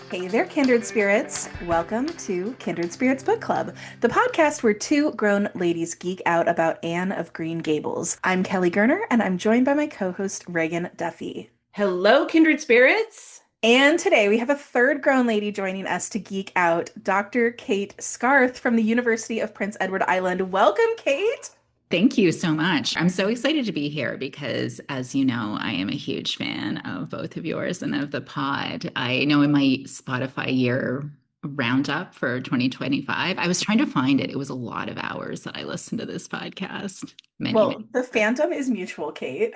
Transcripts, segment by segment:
Hey there, kindred spirits. Welcome to Kindred Spirits Book Club, the podcast where two grown ladies geek out about Anne of Green Gables. I'm Kelly Gerner, and I'm joined by my co-host, Reagan Duffy. Hello, kindred spirits. And today we have a third grown lady joining us to geek out, Dr. Kate Scarth from the University of Prince Edward Island. Welcome, Kate. Thank you so much. I'm so excited to be here because, as you know, I am a huge fan of both of yours and of the pod. I know in my Spotify year roundup for 2025, I was trying to find it. It was a lot of hours that I listened to this podcast. Well, the fandom is mutual, Kate.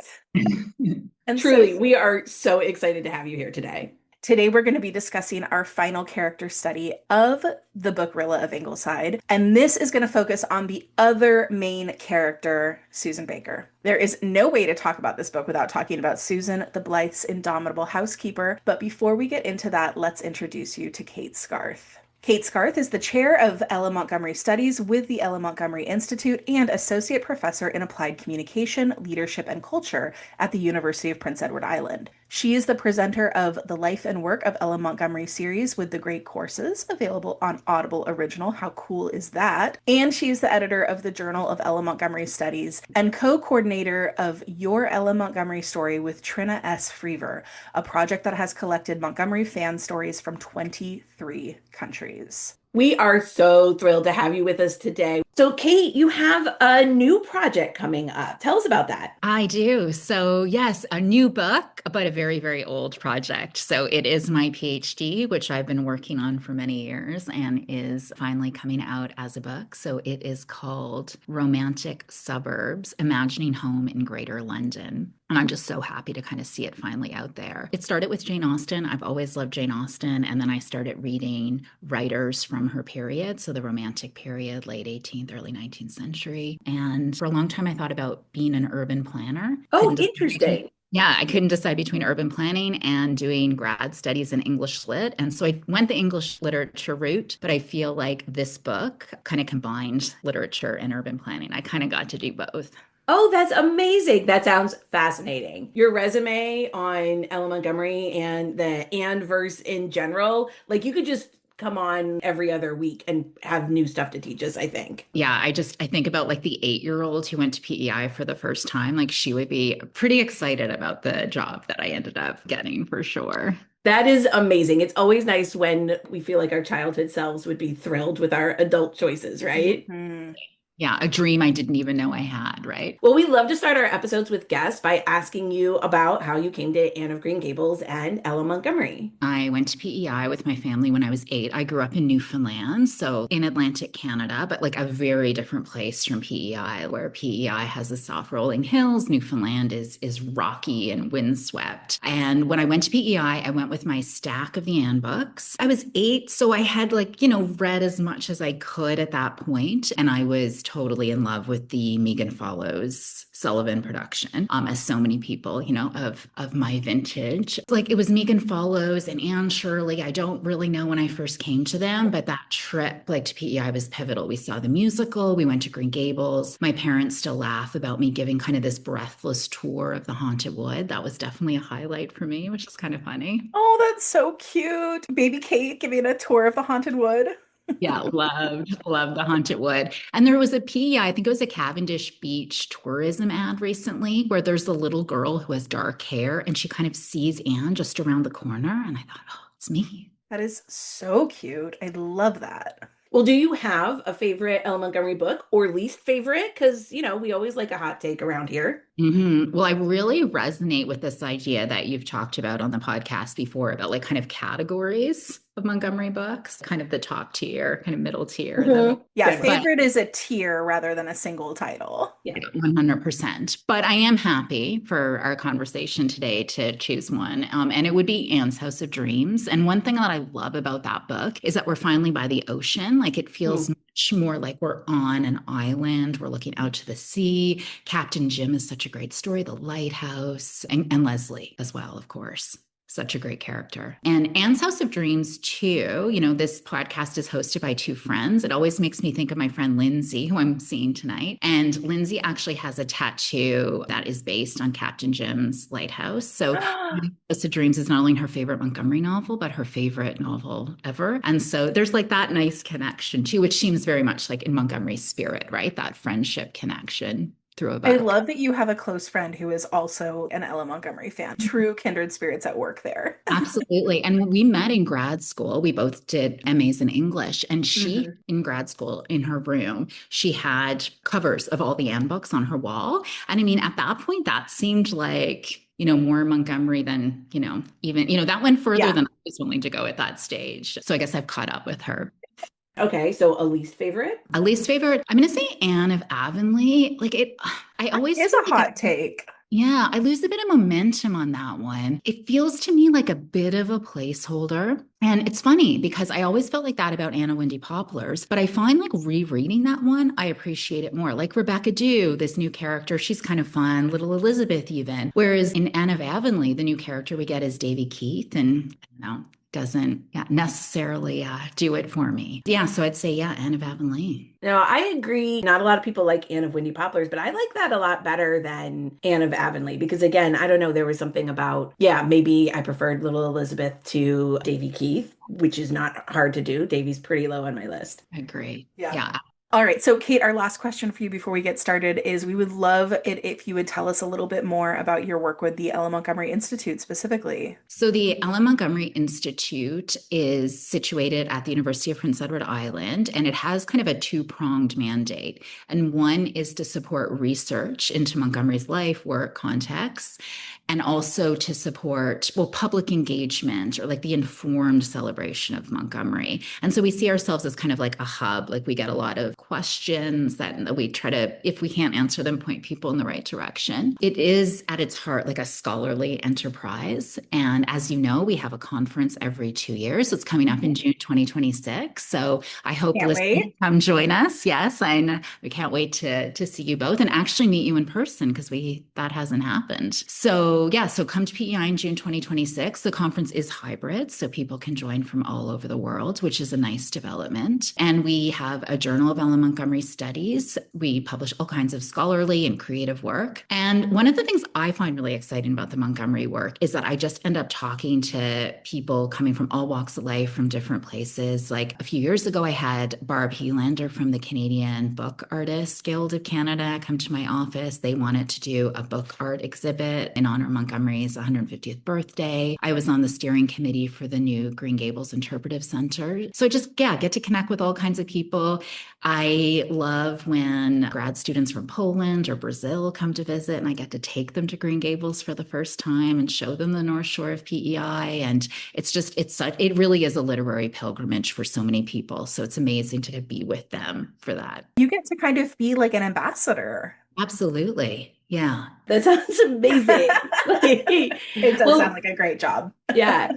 And Truly, we are so excited to have you here today. Today, we're going to be discussing our final character study of the book Rilla of Ingleside, and this is going to focus on the other main character, Susan Baker. There is no way to talk about this book without talking about Susan, the Blythes' indomitable housekeeper, but before we get into that, let's introduce you to Kate Scarth. Kate Scarth is the chair of Ella Montgomery Studies with the Ella Montgomery Institute and associate professor in applied communication, leadership, and culture at the University of Prince Edward Island. She is the presenter of the Life and Work of Ella Montgomery series with the Great Courses, available on Audible Original. How cool is that? And she is the editor of the Journal of Ella Montgomery Studies and co-coordinator of Your Ella Montgomery Story with Trina S. Freever, a project that has collected Montgomery fan stories from 23 countries. We are so thrilled to have you with us today. So, Kate, you have a new project coming up. Tell us about that. I do. So, yes, a new book, but a very, very old project. So, it is my PhD, which I've been working on for many years and is finally coming out as a book. So, it is called Romantic Suburbs, Imagining Home in Greater London. And I'm just so happy to kind of see it finally out there. It started with Jane Austen. I've always loved Jane Austen. And then I started reading writers from her period. So the Romantic period, late 18th, early 19th century. And for a long time, I thought about being an urban planner. Oh, interesting. Yeah, I couldn't decide between urban planning and doing grad studies in English Lit. And so I went the English literature route, but I feel like this book kind of combined literature and urban planning. I kind of got to do both. Oh, that's amazing. That sounds fascinating. Your resume on Ella Montgomery and the Anne verse in general, like you could just come on every other week and have new stuff to teach us, I think. Yeah, I think about like the 8-year-old who went to PEI for the first time. Like she would be pretty excited about the job that I ended up getting for sure. That is amazing. It's always nice when we feel like our childhood selves would be thrilled with our adult choices, right? Mm-hmm. Yeah, a dream I didn't even know I had, right? Well, we love to start our episodes with guests by asking you about how you came to Anne of Green Gables and Ella Montgomery. I went to PEI with my family when I was 8. I grew up in Newfoundland, so in Atlantic Canada, but like a very different place from PEI, where PEI has the soft rolling hills. Newfoundland is rocky and windswept. And when I went to PEI, I went with my stack of the Anne books. I was 8, so I had read as much as I could at that point, and I was totally in love with the Megan Follows Sullivan production, as so many people, of my vintage. Like it was Megan Follows and Anne Shirley. I don't really know when I first came to them, but that trip to PEI was pivotal. We saw the musical, we went to Green Gables. My parents still laugh about me giving kind of this breathless tour of the Haunted Wood. That was definitely a highlight for me, which is kind of funny. Oh, that's so cute. Baby Kate giving a tour of the Haunted Wood. Yeah, loved the Haunted Wood. And there was a PEI, I think it was a Cavendish Beach tourism ad recently, where there's a little girl who has dark hair and she kind of sees Anne just around the corner. And I thought, oh, it's me. That is so cute. I love that. Well, do you have a favorite Ella Montgomery book or least favorite? Because, we always like a hot take around here. Mm-hmm. Well, I really resonate with this idea that you've talked about on the podcast before about like kind of categories of Montgomery books, kind of the top tier, kind of middle tier. Mm-hmm. Yeah, favorite is a tier rather than a single title. Yeah, 100%. But I am happy for our conversation today to choose one. And it would be Anne's House of Dreams. And one thing that I love about that book is that we're finally by the ocean. Like it feels much more like we're on an island. We're looking out to the sea. Captain Jim is such a great story. The lighthouse and Leslie as well, of course. Such a great character. And Anne's House of Dreams, too. This podcast is hosted by two friends. It always makes me think of my friend Lindsay, who I'm seeing tonight. And Lindsay actually has a tattoo that is based on Captain Jim's lighthouse. So House of Dreams is not only her favorite Montgomery novel, but her favorite novel ever. And so there's like that nice connection, too, which seems very much like in Montgomery's spirit, right? That friendship connection through a I book. love that you have a close friend who is also an Ella Montgomery fan. True kindred spirits at work there. Absolutely. And when we met in grad school, we both did MAs in English. And she, Mhm. in grad school, in her room, she had covers of all the Anne books on her wall. And I mean, at that point, that seemed like, more Montgomery than, even, that went further Yeah. than I was willing to go at that stage. So I guess I've caught up with her. Okay, so a least favorite? A least favorite, I'm going to say Anne of Avonlea. I always It's feel a like hot take. yeah, I lose a bit of momentum on that one. It feels to me like a bit of a placeholder. And it's funny because I always felt like that about Anna Windy Poplars, but I find like rereading that one, I appreciate it more. Like Rebecca Dew, this new character, she's kind of fun, little Elizabeth even. Whereas in Anne of Avonlea, the new character we get is Davy Keith, and I don't know, doesn't necessarily do it for me. Yeah, so I'd say, yeah, Anne of Avonlea. No, I agree. Not a lot of people like Anne of Windy Poplars, but I like that a lot better than Anne of Avonlea because, again, I don't know, there was something about, yeah, maybe I preferred Little Elizabeth to Davy Keith, which is not hard to do. Davy's pretty low on my list. Agree. Yeah. Yeah. All right. So, Kate, our last question for you before we get started is we would love it if you would tell us a little bit more about your work with the Ella Montgomery Institute specifically. So the Ellen Montgomery Institute is situated at the University of Prince Edward Island, and it has kind of a two-pronged mandate. And one is to support research into Montgomery's life, work, contexts, and also to support, well, public engagement or like the informed celebration of Montgomery. And so we see ourselves as kind of like a hub. Like we get a lot of questions that we try to, if we can't answer them, point people in the right direction. It is at its heart like a scholarly enterprise. And as you know, we have a conference every 2 years. It's coming up in June 2026. So I hope Can't listeners wait. come join us. Yes, we can't wait to see you both and actually meet you in person because that hasn't happened. So yeah, so come to PEI in June 2026. The conference is hybrid, so people can join from all over the world, which is a nice development. And we have a Journal of Ellen Montgomery Studies. We publish all kinds of scholarly and creative work. And one of the things I find really exciting about the Montgomery work is that I just end up talking to people coming from all walks of life from different places. Like a few years ago, I had Barb Helander from the Canadian Book Artists Guild of Canada come to my office. They wanted to do a book art exhibit in honor of Montgomery's 150th birthday. I was on the steering committee for the new Green Gables Interpretive Center. So get to connect with all kinds of people. I love when grad students from Poland or Brazil come to visit and I get to take them to Green Gables for the first time and show them the North Shore of PEI. And it really is a literary pilgrimage for so many people. So it's amazing to be with them for that. You get to kind of be like an ambassador. Absolutely. Yeah. That sounds amazing. It does sound like a great job. Yeah.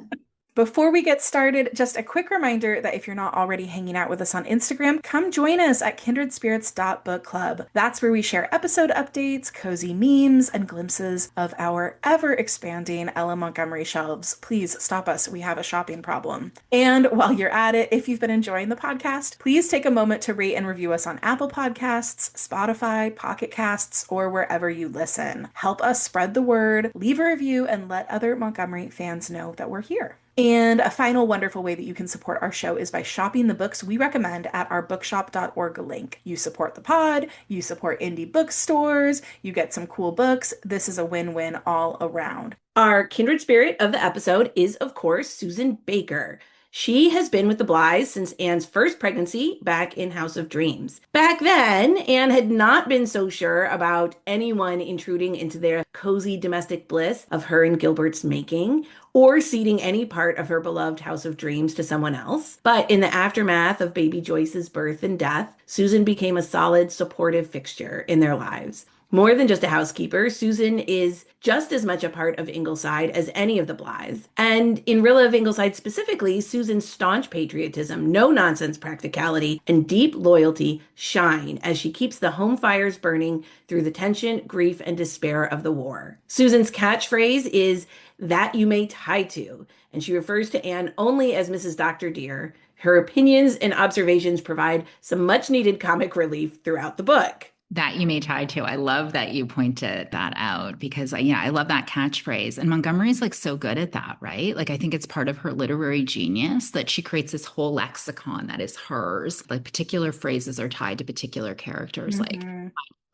Before we get started, just a quick reminder that if you're not already hanging out with us on Instagram, come join us at kindredspirits.bookclub. That's where we share episode updates, cozy memes, and glimpses of our ever-expanding Ella Montgomery shelves. Please stop us. We have a shopping problem. And while you're at it, if you've been enjoying the podcast, please take a moment to rate and review us on Apple Podcasts, Spotify, Pocket Casts, or wherever you listen. Help us spread the word, leave a review, and let other Montgomery fans know that we're here. And a final wonderful way that you can support our show is by shopping the books we recommend at our bookshop.org link. You support the pod, you support indie bookstores, you get some cool books. This is a win-win all around. Our kindred spirit of the episode is, of course, Susan Baker. She has been with the Blythes since Anne's first pregnancy back in House of Dreams. Back then, Anne had not been so sure about anyone intruding into their cozy domestic bliss of her and Gilbert's making, or ceding any part of her beloved House of Dreams to someone else. But in the aftermath of baby Joyce's birth and death, Susan became a solid, supportive fixture in their lives. More than just a housekeeper, Susan is just as much a part of Ingleside as any of the Blythes. And in Rilla of Ingleside specifically, Susan's staunch patriotism, no nonsense practicality, and deep loyalty shine as she keeps the home fires burning through the tension, grief, and despair of the war. Susan's catchphrase is that you may tie to, and she refers to Anne only as Mrs. Dr. Dear. Her opinions and observations provide some much needed comic relief throughout the book. That you may try to. I love that you pointed that out because, yeah, I love that catchphrase. And Montgomery's like so good at that, right? Like, I think it's part of her literary genius that she creates this whole lexicon that is hers. Like, particular phrases are tied to particular characters, like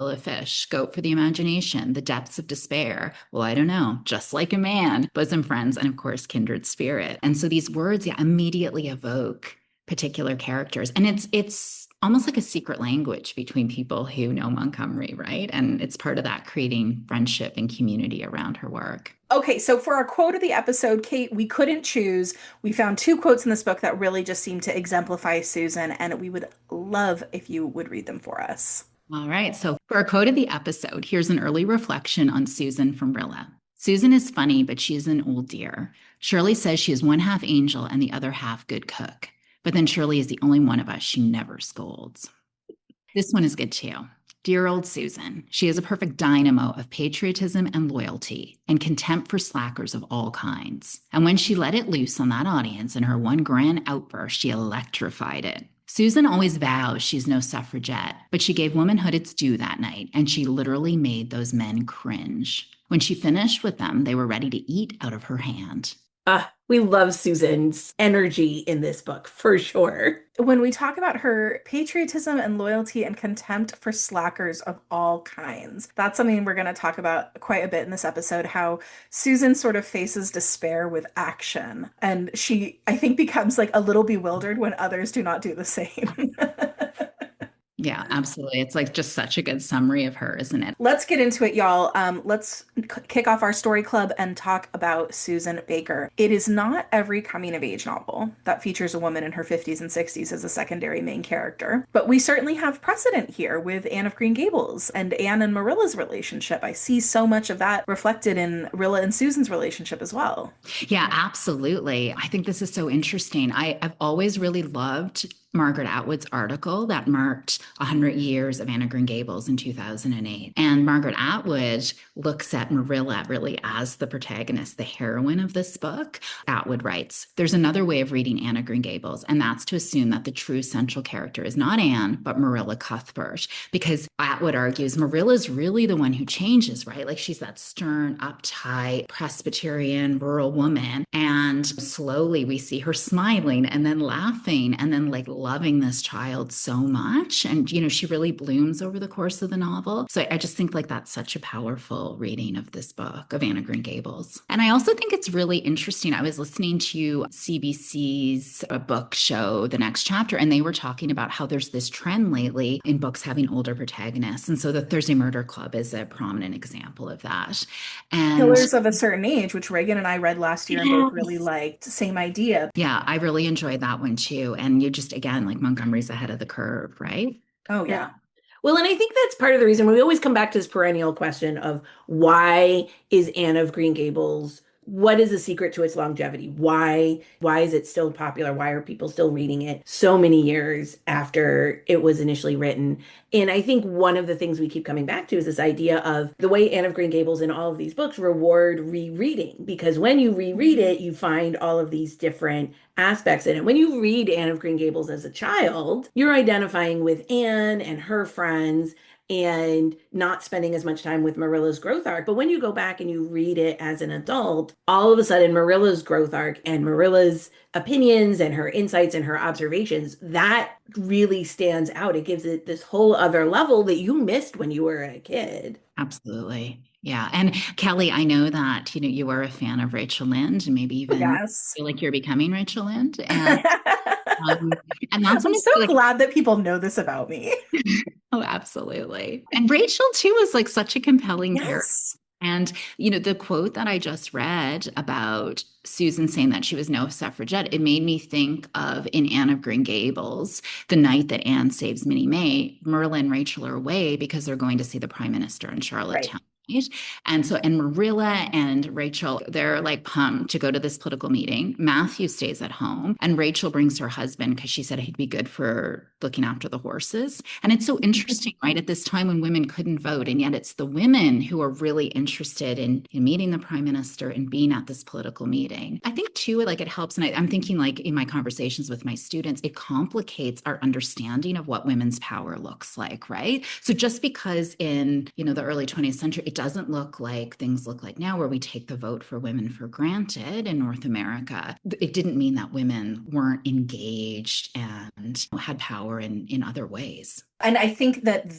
a fish, goat for the imagination, the depths of despair. Well, I don't know, just like a man, bosom friends, and of course, kindred spirit. And so these words, yeah, immediately evoke particular characters. And it's almost like a secret language between people who know Montgomery, right? And it's part of that creating friendship and community around her work. Okay, so for our quote of the episode, Kate, we couldn't choose. We found two quotes in this book that really just seem to exemplify Susan, and we would love if you would read them for us. All right. So for our quote of the episode, here's an early reflection on Susan from Rilla. Susan is funny, but she is an old dear. Shirley says she is one half angel and the other half good cook. But then Shirley is the only one of us she never scolds. This one is good too. Dear old Susan. She is a perfect dynamo of patriotism and loyalty and contempt for slackers of all kinds. And when she let it loose on that audience in her one grand outburst, she electrified it. Susan always vows she's no suffragette, but she gave womanhood its due that night, and she literally made those men cringe. When she finished with them, they were ready to eat out of her hand. We love Susan's energy in this book, for sure. When we talk about her patriotism and loyalty and contempt for slackers of all kinds, that's something we're going to talk about quite a bit in this episode, how Susan sort of faces despair with action. And she, I think, becomes like a little bewildered when others do not do the same. Yeah, absolutely. It's like just such a good summary of her, isn't it? Let's get into it, y'all. Let's kick off our story club and talk about Susan Baker. It is not every coming of age novel that features a woman in her 50s and 60s as a secondary main character, but we certainly have precedent here with Anne of Green Gables and Anne and Marilla's relationship. I see so much of that reflected in Rilla and Susan's relationship as well. Yeah, absolutely. I think this is so interesting. I've always really loved Margaret Atwood's article that marked 100 years of Anne of Green Gables in 2008. And Margaret Atwood looks at Marilla really as the protagonist, the heroine of this book. Atwood writes, there's another way of reading Anne of Green Gables, and that's to assume that the true central character is not Anne, but Marilla Cuthbert. Because Atwood argues Marilla's really the one who changes, right? Like she's that stern, uptight, Presbyterian, rural woman. And slowly we see her smiling and then laughing and then like loving this child so much. And, you know, she really blooms over the course of the novel. So I just think like that's such a powerful reading of this book of Anne of Green Gables. And I also think it's really interesting. I was listening to CBC's book show, The Next Chapter, and they were talking about how there's this trend lately in books having older protagonists. And so the Thursday Murder Club is a prominent example of that. And Killers of a Certain Age, which Reagan and I read last year and both really liked. Same idea. Yeah, I really enjoyed that one too. And you just, again, like Montgomery's ahead of the curve, right? Oh, yeah. Well, and I think that's part of the reason we always come back to this perennial question of why is Anne of Green Gables, what is the secret to its longevity? Why is it still popular? Why are people still reading it so many years after it was initially written? And I think one of the things we keep coming back to is this idea of the way Anne of Green Gables in all of these books reward rereading, because when you reread it, you find all of these different aspects in it. When you read Anne of Green Gables as a child, you're identifying with Anne and her friends and not spending as much time with Marilla's growth arc. But when you go back and you read it as an adult, all of a sudden Marilla's growth arc and Marilla's opinions and her insights and her observations, that really stands out. It gives it this whole other level that you missed when you were a kid. Absolutely. Yeah. And Kelly, I know that, you know, you are a fan of Rachel Lynde and maybe even feel like you're becoming Rachel Lynde. And, and that's I'm so glad that people know this about me. Oh, absolutely. And Rachel too is like such a compelling character. And, the quote that I just read about Susan saying that she was no suffragette, it made me think of in Anne of Green Gables, the night that Anne saves Minnie May, Merlin and Rachel are away because they're going to see the prime minister in Right. Charlottetown. Right? And Marilla and Rachel, they're like pumped to go to this political meeting. Matthew stays at home, and Rachel brings her husband because she said he'd be good for looking after the horses. And it's so interesting, right? At this time when women couldn't vote, and yet it's the women who are really interested in meeting the prime minister and being at this political meeting. I think too, like it helps, and I'm thinking like in my conversations with my students, it complicates our understanding of what women's power looks like, right? So just because in, the early 20th century, it doesn't look like things look like now where we take the vote for women for granted in North America, it didn't mean that women weren't engaged and had power in other ways. And I think that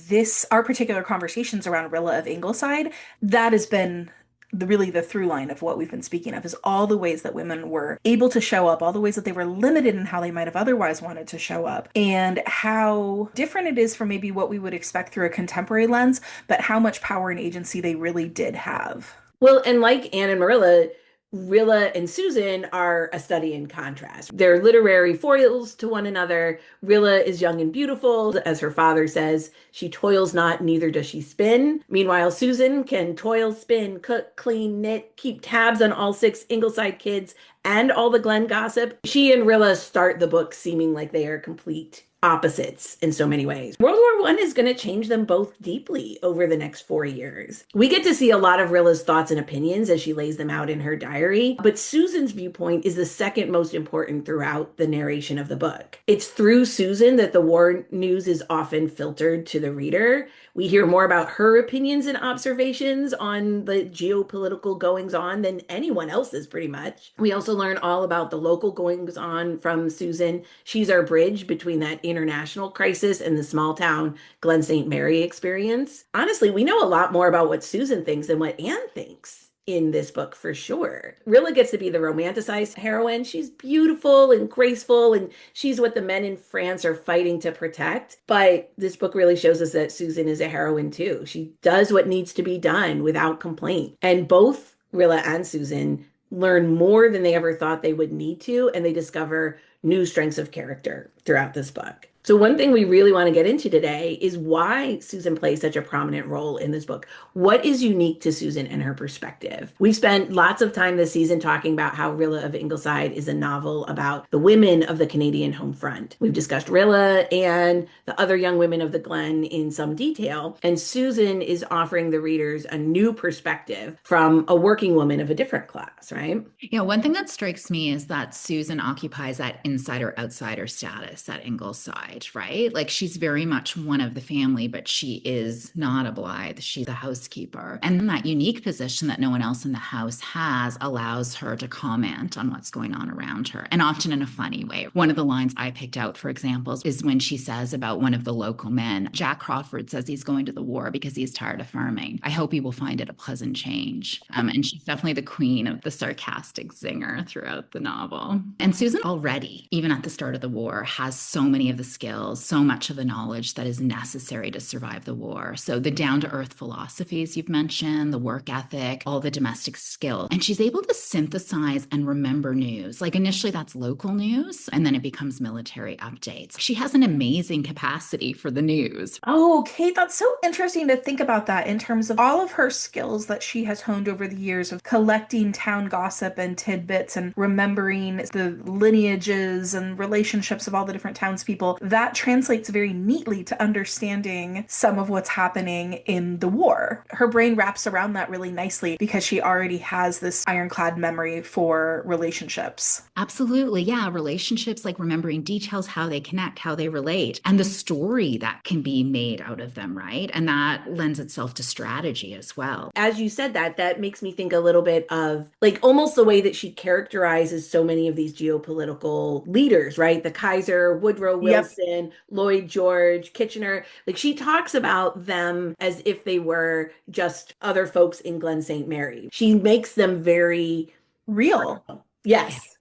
our particular conversations around Rilla of Ingleside, that has been really the through line of what we've been speaking of, is all the ways that women were able to show up, all the ways that they were limited in how they might have otherwise wanted to show up, and how different it is from maybe what we would expect through a contemporary lens, but how much power and agency they really did have. Well, and like Anne and Marilla, Rilla and Susan are a study in contrast. They're literary foils to one another. Rilla is young and beautiful. As her father says, she toils not, neither does she spin. Meanwhile, Susan can toil, spin, cook, clean, knit, keep tabs on all six Ingleside kids and all the Glen gossip. She and Rilla start the book seeming like they are complete opposites in so many ways. World War I is going to change them both deeply over the next 4 years. We get to see a lot of Rilla's thoughts and opinions as she lays them out in her diary, but Susan's viewpoint is the second most important throughout the narration of the book. It's through Susan that the war news is often filtered to the reader. We hear more about her opinions and observations on the geopolitical goings on than anyone else's, pretty much. We also learn all about the local goings on from Susan. She's our bridge between that international crisis and the small town Glen St. Mary experience. Honestly, we know a lot more about what Susan thinks than what Anne thinks in this book for sure. Rilla gets to be the romanticized heroine. She's beautiful and graceful, and she's what the men in France are fighting to protect. But this book really shows us that Susan is a heroine too. She does what needs to be done without complaint. And both Rilla and Susan learn more than they ever thought they would need to, and they discover new strengths of character throughout this book. So one thing we really want to get into today is why Susan plays such a prominent role in this book. What is unique to Susan and her perspective? We've spent lots of time this season talking about how Rilla of Ingleside is a novel about the women of the Canadian home front. We've discussed Rilla and the other young women of the Glen in some detail, and Susan is offering the readers a new perspective from a working woman of a different class, right? Yeah, one thing that strikes me is that Susan occupies that insider-outsider status at Ingleside, right? Like she's very much one of the family, but she is not a Blythe. She's a housekeeper. And that unique position that no one else in the house has allows her to comment on what's going on around her, and often in a funny way. One of the lines I picked out, for example, is when she says about one of the local men, Jack Crawford says he's going to the war because he's tired of farming. I hope he will find it a pleasant change. And she's definitely the queen of the sarcastic zinger throughout the novel. And Susan already, even at the start of the war, has so many of the skills, so much of the knowledge that is necessary to survive the war. So the down-to-earth philosophies you've mentioned, the work ethic, all the domestic skills. And she's able to synthesize and remember news. Like initially that's local news, and then it becomes military updates. She has an amazing capacity for the news. Oh, Kate, that's so interesting to think about that in terms of all of her skills that she has honed over the years of collecting town gossip and tidbits and remembering the lineages and relationships of all the different townspeople. That translates very neatly to understanding some of what's happening in the war. Her brain wraps around that really nicely because she already has this ironclad memory for relationships. Absolutely. Yeah. Relationships, like remembering details, how they connect, how they relate, and the story that can be made out of them, right? And that lends itself to strategy as well. As you said that makes me think a little bit of like almost the way that she characterizes so many of these geopolitical leaders, right? The Kaiser, Woodrow Wilson, yep. Lloyd George, Kitchener. Like she talks about them as if they were just other folks in Glen St. Mary. She makes them very real. Yes.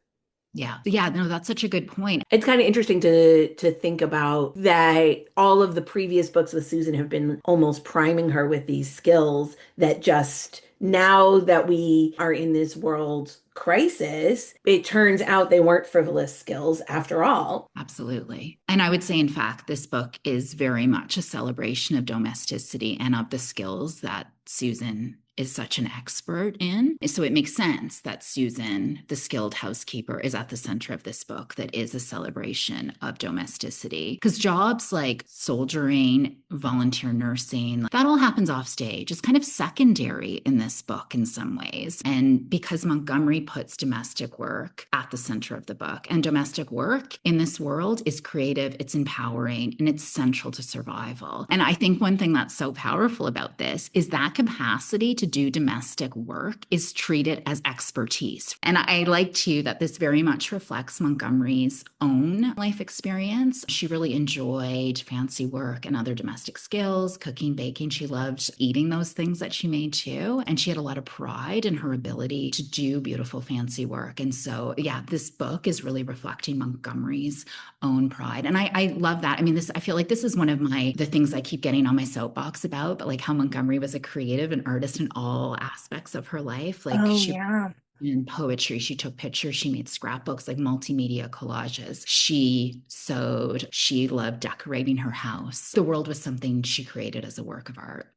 Yeah. Yeah. No, that's such a good point. It's kind of interesting to think about that all of the previous books with Susan have been almost priming her with these skills that just now that we are in this world crisis, it turns out they weren't frivolous skills after all. Absolutely. And I would say, in fact, this book is very much a celebration of domesticity and of the skills that Susan is such an expert in. So it makes sense that Susan, the skilled housekeeper, is at the center of this book that is a celebration of domesticity. Because jobs like soldiering, volunteer nursing, that all happens off stage. It's kind of secondary in this book in some ways. And because Montgomery puts domestic work at the center of the book, and domestic work in this world is creative, it's empowering, and it's central to survival. And I think one thing that's so powerful about this is that capacity to do domestic work is treated as expertise. And I like too that this very much reflects Montgomery's own life experience. She really enjoyed fancy work and other domestic skills, cooking, baking. She loved eating those things that she made too. And she had a lot of pride in her ability to do beautiful, fancy work. And so, yeah, this book is really reflecting Montgomery's own pride. And I love that. I mean, I feel like this is one of the things I keep getting on my soapbox about, but like how Montgomery was a creative and artist in all aspects of her life. Like Oh, she yeah. in poetry, she took pictures, she made scrapbooks, like multimedia collages. She sewed, she loved decorating her house. The world was something she created as a work of art.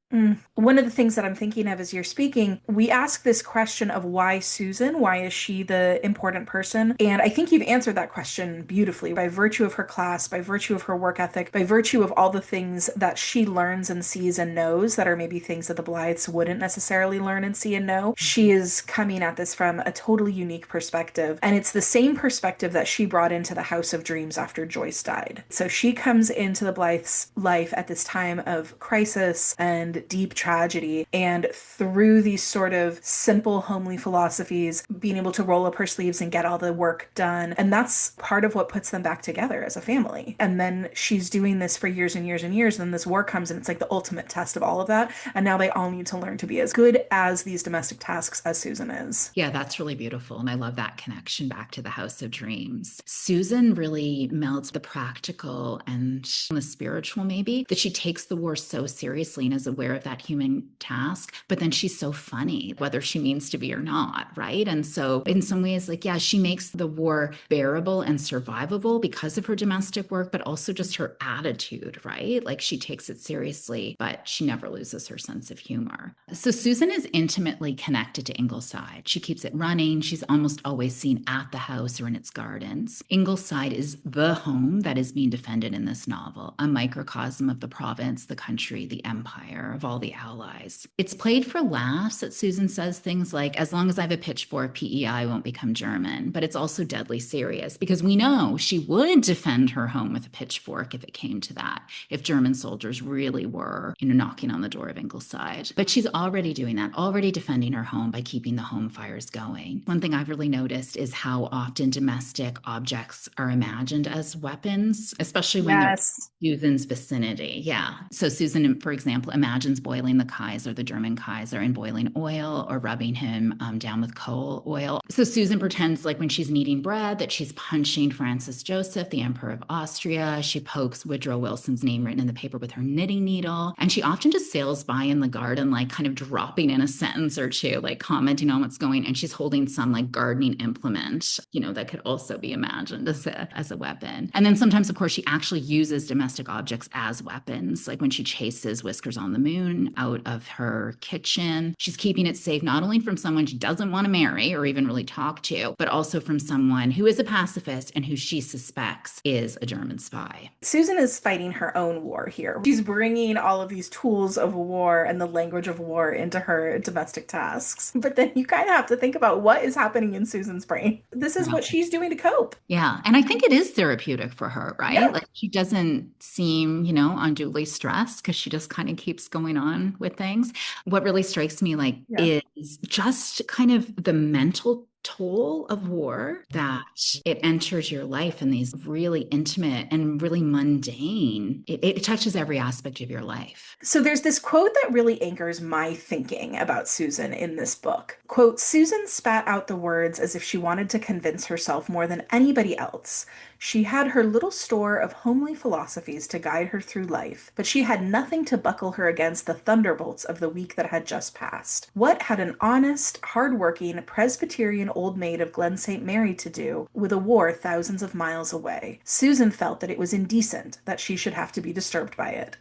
One of the things that I'm thinking of as you're speaking, we ask this question of why Susan? Why is she the important person? And I think you've answered that question beautifully by virtue of her class, by virtue of her work ethic, by virtue of all the things that she learns and sees and knows that are maybe things that the Blythes wouldn't necessarily learn and see and know. She is coming at this from a totally unique perspective. And it's the same perspective that she brought into the House of Dreams after Joyce died. So she comes into the Blythes' life at this time of crisis and deep tragedy, and through these sort of simple homely philosophies, being able to roll up her sleeves and get all the work done. And that's part of what puts them back together as a family. And then she's doing this for years and years and years, and this war comes, and it's like the ultimate test of all of that. And now they all need to learn to be as good as these domestic tasks as Susan is. Yeah, that's really beautiful. And I love that connection back to the House of Dreams. Susan really melds the practical and the spiritual, maybe, that she takes the war so seriously and is aware of that human task, but then she's so funny, whether she means to be or not, right? And so in some ways, like, yeah, she makes the war bearable and survivable because of her domestic work, but also just her attitude, right? Like she takes it seriously, but she never loses her sense of humor. So Susan is intimately connected to Ingleside. She keeps it running. She's almost always seen at the house or in its gardens. Ingleside is the home that is being defended in this novel, a microcosm of the province, the country, the empire, of all the allies. It's played for laughs that Susan says things like, as long as I have a pitchfork, PEI won't become German. But it's also deadly serious because we know she would defend her home with a pitchfork if it came to that, if German soldiers really were, knocking on the door of Ingleside. But she's already doing that, already defending her home by keeping the home fires going. One thing I've really noticed is how often domestic objects are imagined as weapons, especially when they're Susan's vicinity. Yeah. So Susan, for example, imagines boiling the Kaiser, the German Kaiser, in boiling oil or rubbing him down with coal oil. So Susan pretends like when she's kneading bread that she's punching Francis Joseph, the Emperor of Austria. She pokes Woodrow Wilson's name written in the paper with her knitting needle. And she often just sails by in the garden, like kind of dropping in a sentence or two, like commenting on what's going. And she's holding some like gardening implement, that could also be imagined as a weapon. And then sometimes, of course, she actually uses domestic objects as weapons, like when she chases Whiskers on the Moon out of her kitchen. She's keeping it safe not only from someone she doesn't want to marry or even really talk to, but also from someone who is a pacifist and who she suspects is a German spy. Susan is fighting her own war here. She's bringing all of these tools of war and the language of war into her domestic tasks. But then you kind of have to think about what is happening in Susan's brain. This is what she's doing to cope. Yeah. And I think it is therapeutic for her, right? Yeah. Like she doesn't seem, unduly stressed because she just kind of keeps going on with things. What really strikes me is just kind of the mental toll of war, that it enters your life in these really intimate and really mundane. It touches every aspect of your life. So there's this quote that really anchors my thinking about Susan in this book. Quote, Susan spat out the words as if she wanted to convince herself more than anybody else. She had her little store of homely philosophies to guide her through life, but she had nothing to buckle her against the thunderbolts of the week that had just passed. What had an honest, hard-working, Presbyterian old maid of Glen St. Mary to do with a war thousands of miles away? Susan felt that it was indecent that she should have to be disturbed by it.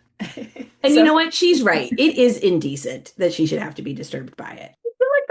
And you know what? She's right. It is indecent that she should have to be disturbed by it.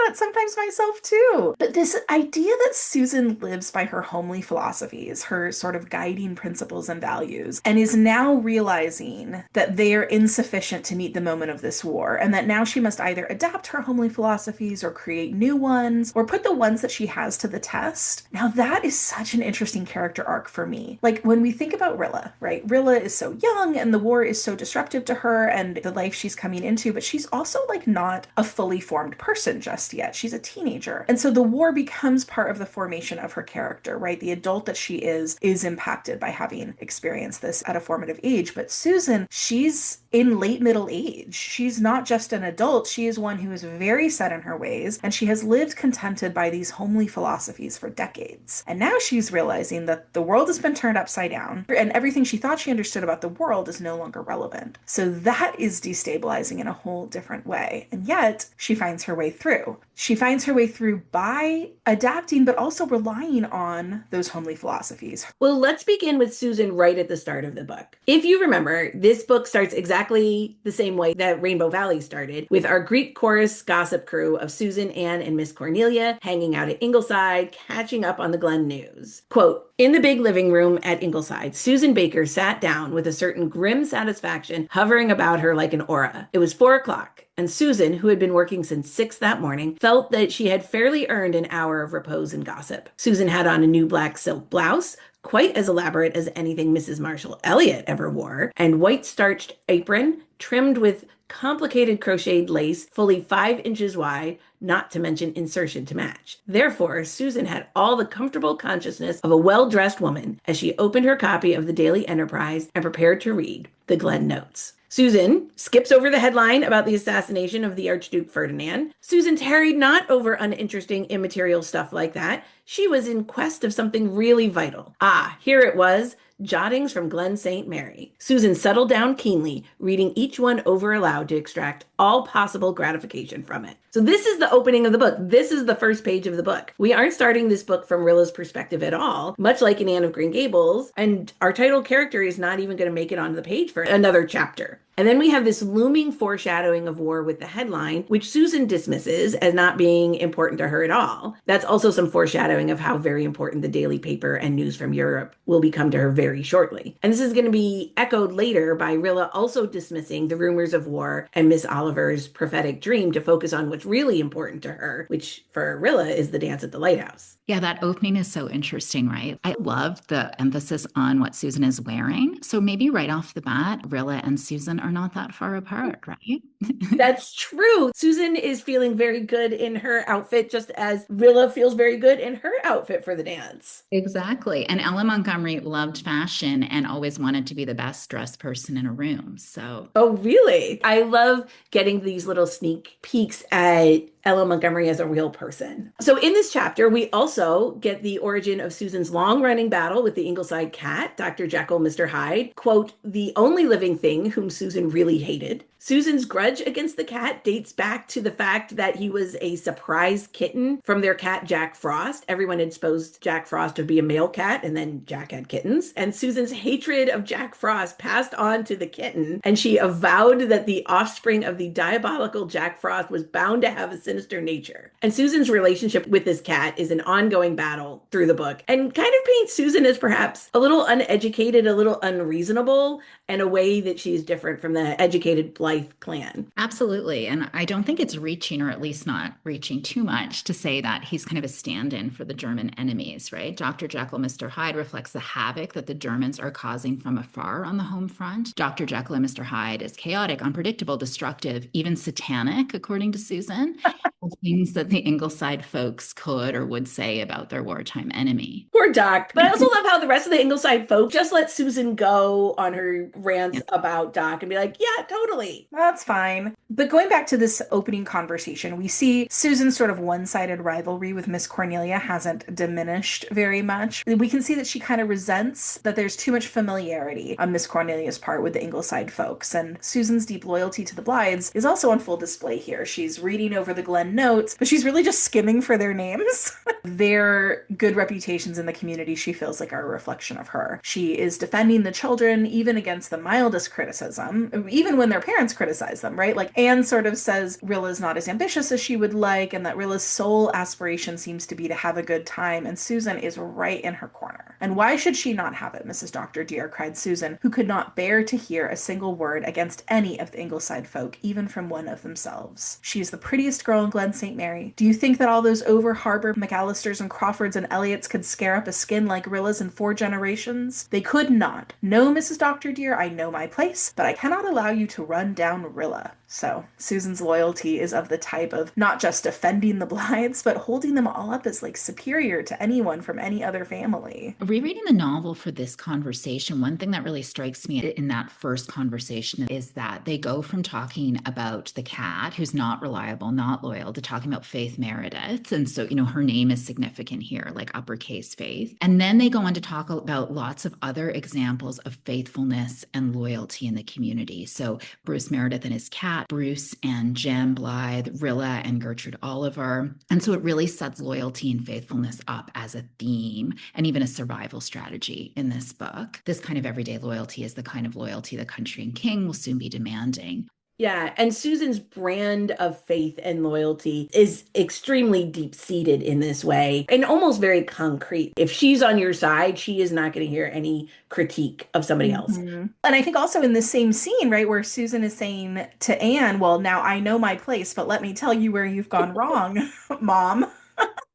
That sometimes myself too. But this idea that Susan lives by her homely philosophies, her sort of guiding principles and values, and is now realizing that they are insufficient to meet the moment of this war, and that now she must either adapt her homely philosophies or create new ones, or put the ones that she has to the test. Now that is such an interesting character arc for me. Like when we think about Rilla, right? Rilla is so young and the war is so disruptive to her and the life she's coming into, but she's also like not a fully formed person just yet. She's a teenager. And so the war becomes part of the formation of her character, right? The adult that she is impacted by having experienced this at a formative age. But Susan, she's in late middle age. She's not just an adult. She is one who is very set in her ways, and she has lived contented by these homely philosophies for decades. And now she's realizing that the world has been turned upside down, and everything she thought she understood about the world is no longer relevant. So that is destabilizing in a whole different way. And yet, she finds her way through. She finds her way through by adapting, but also relying on those homely philosophies. Well, let's begin with Susan right at the start of the book. If you remember, this book starts exactly the same way that Rainbow Valley started, with our Greek chorus gossip crew of Susan, Anne, and Miss Cornelia hanging out at Ingleside, catching up on the Glen news. Quote, in the big living room at Ingleside, Susan Baker sat down with a certain grim satisfaction hovering about her like an aura. It was 4 o'clock. And Susan, who had been working since 6 that morning, felt that she had fairly earned an hour of repose and gossip. Susan had on a new black silk blouse, quite as elaborate as anything Mrs. Marshall Elliott ever wore, and white starched apron trimmed with complicated crocheted lace fully 5 inches wide, not to mention insertion to match. Therefore, Susan had all the comfortable consciousness of a well-dressed woman as she opened her copy of the Daily Enterprise and prepared to read the Glen Notes. Susan skips over the headline about the assassination of the Archduke Ferdinand. Susan tarried not over uninteresting, immaterial stuff like that. She was in quest of something really vital. Ah, here it was. Jottings from Glen St. Mary. Susan settled down keenly, reading each one over aloud to extract all possible gratification from it. So this is the opening of the book. This is the first page of the book. We aren't starting this book from Rilla's perspective at all, much like in Anne of Green Gables, and our title character is not even going to make it onto the page for another chapter. And then we have this looming foreshadowing of war with the headline, which Susan dismisses as not being important to her at all. That's also some foreshadowing of how very important the daily paper and news from Europe will become to her very shortly. And this is going to be echoed later by Rilla also dismissing the rumors of war and Miss Oliver's prophetic dream to focus on what's really important to her, which for Rilla is the dance at the lighthouse. Yeah, that opening is so interesting, right? I love the emphasis on what Susan is wearing. So maybe right off the bat, Rilla and Susan are not that far apart, right? That's true. Susan is feeling very good in her outfit, just as Rilla feels very good in her outfit for the dance. Exactly. And Ella Montgomery loved fashion and always wanted to be the best dressed person in a room. So, oh, really? I love getting these little sneak peeks at Ella Montgomery as a real person. So in this chapter, we also get the origin of Susan's long-running battle with the Ingleside cat, Dr. Jekyll, Mr. Hyde, quote, the only living thing whom Susan really hated. Susan's grudge against the cat dates back to the fact that he was a surprise kitten from their cat, Jack Frost. Everyone had supposed Jack Frost would be a male cat, and then Jack had kittens. And Susan's hatred of Jack Frost passed on to the kitten, and she avowed that the offspring of the diabolical Jack Frost was bound to have a sinister nature. And Susan's relationship with this cat is an ongoing battle through the book, and kind of paints Susan as perhaps a little uneducated, a little unreasonable, and a way that she's different from the educated Blythe clan. Absolutely. And I don't think it's reaching, or at least not reaching too much, to say that he's kind of a stand-in for the German enemies, right? Dr. Jekyll, Mr. Hyde reflects the havoc that the Germans are causing from afar on the home front. Dr. Jekyll and Mr. Hyde is chaotic, unpredictable, destructive, even satanic, according to Susan. Things that the Ingleside folks could or would say about their wartime enemy. Poor Doc. But I also love how the rest of the Ingleside folk just let Susan go on her rants Yeah. about Doc and be like, yeah, totally. That's fine. But going back to this opening conversation, we see Susan's sort of one-sided rivalry with Miss Cornelia hasn't diminished very much. We can see that she kind of resents that there's too much familiarity on Miss Cornelia's part with the Ingleside folks, and Susan's deep loyalty to the Blythes is also on full display here. She's reading over the Glen notes, but she's really just skimming for their names. Their good reputations in the community, she feels like, are a reflection of her. She is defending the children even against the mildest criticism, even when their parents criticize them, right? Like Anne sort of says Rilla's not as ambitious as she would like, and that Rilla's sole aspiration seems to be to have a good time, and Susan is right in her corner. And why should she not have it, Mrs. Dr. Dear, cried Susan, who could not bear to hear a single word against any of the Ingleside folk, even from one of themselves. She is the prettiest girl in Glen St. Mary. Do you think that all those over-harbor McAllisters and Crawfords and Elliots could scare up a skin like Rilla's in 4 generations? They could not. No, Mrs. Dr. Dear, I know my place, but I cannot allow you to run down Rilla. So Susan's loyalty is of the type of not just defending the Blythes, but holding them all up as like superior to anyone from any other family. Rereading the novel for this conversation, one thing that really strikes me in that first conversation is that they go from talking about the cat, who's not reliable, not loyal, to talking about Faith Meredith. And so, her name is significant here, like uppercase Faith. And then they go on to talk about lots of other examples of faithfulness and loyalty in the community. So Bruce Meredith and his cat, Bruce and Jem Blythe, Rilla and Gertrude Oliver. And so it really sets loyalty and faithfulness up as a theme and even a survival strategy in this book. This kind of everyday loyalty is the kind of loyalty the country and king will soon be demanding. Yeah, and Susan's brand of faith and loyalty is extremely deep-seated in this way and almost very concrete. If she's on your side, she is not going to hear any critique of somebody else. And I think also in the same scene, right, where Susan is saying to Anne, well, now I know my place, but let me tell you where you've gone wrong, Mom.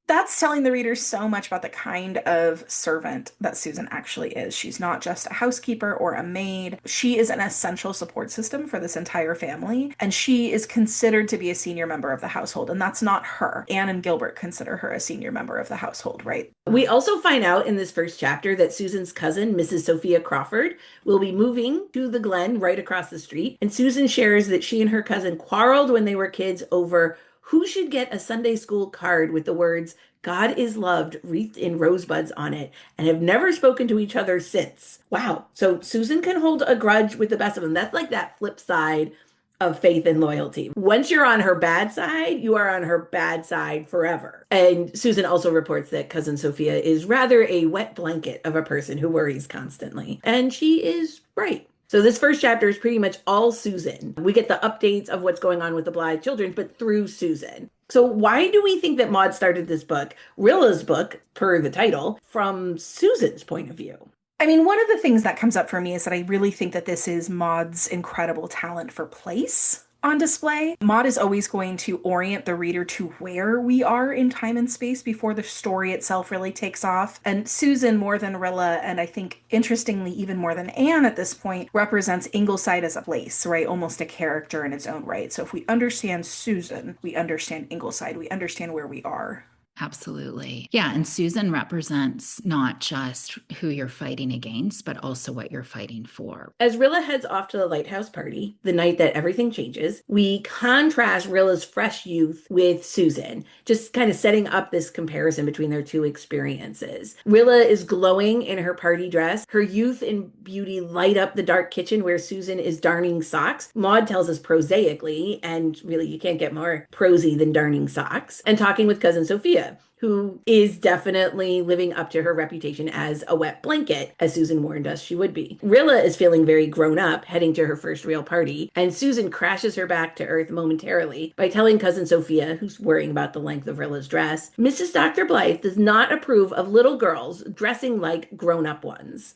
That's telling the reader so much about the kind of servant that Susan actually is. She's not just a housekeeper or a maid. She is an essential support system for this entire family, and she is considered to be a senior member of the household, and that's not her. Anne and Gilbert consider her a senior member of the household, right? We also find out in this first chapter that Susan's cousin, Mrs. Sophia Crawford, will be moving to the Glen right across the street, and Susan shares that she and her cousin quarreled when they were kids over who should get a Sunday school card with the words, God is loved, wreathed in rosebuds on it, and have never spoken to each other since. Wow. So Susan can hold a grudge with the best of them. That's like that flip side of faith and loyalty. Once you're on her bad side, you are on her bad side forever. And Susan also reports that cousin Sophia is rather a wet blanket of a person who worries constantly. And she is right. So this first chapter is pretty much all Susan. We get the updates of what's going on with the Blythe children, but through Susan. So why do we think that Maud started this book, Rilla's book, per the title, from Susan's point of view? I mean, one of the things that comes up for me is that I really think that this is Maud's incredible talent for place on display. Maud is always going to orient the reader to where we are in time and space before the story itself really takes off. And Susan, more than Rilla, and I think interestingly even more than Anne at this point, represents Ingleside as a place, right? Almost a character in its own right. So if we understand Susan, we understand Ingleside, we understand where we are. Absolutely. Yeah. And Susan represents not just who you're fighting against, but also what you're fighting for. As Rilla heads off to the lighthouse party, the night that everything changes, we contrast Rilla's fresh youth with Susan, just kind of setting up this comparison between their two experiences. Rilla is glowing in her party dress. Her youth and beauty light up the dark kitchen where Susan is darning socks. Maud tells us prosaically, and really you can't get more prosy than darning socks, and talking with cousin Sophia, who is definitely living up to her reputation as a wet blanket, as Susan warned us she would be. Rilla is feeling very grown up, heading to her first real party, and Susan crashes her back to earth momentarily by telling cousin Sophia, who's worrying about the length of Rilla's dress, Mrs. Dr. Blythe does not approve of little girls dressing like grown-up ones.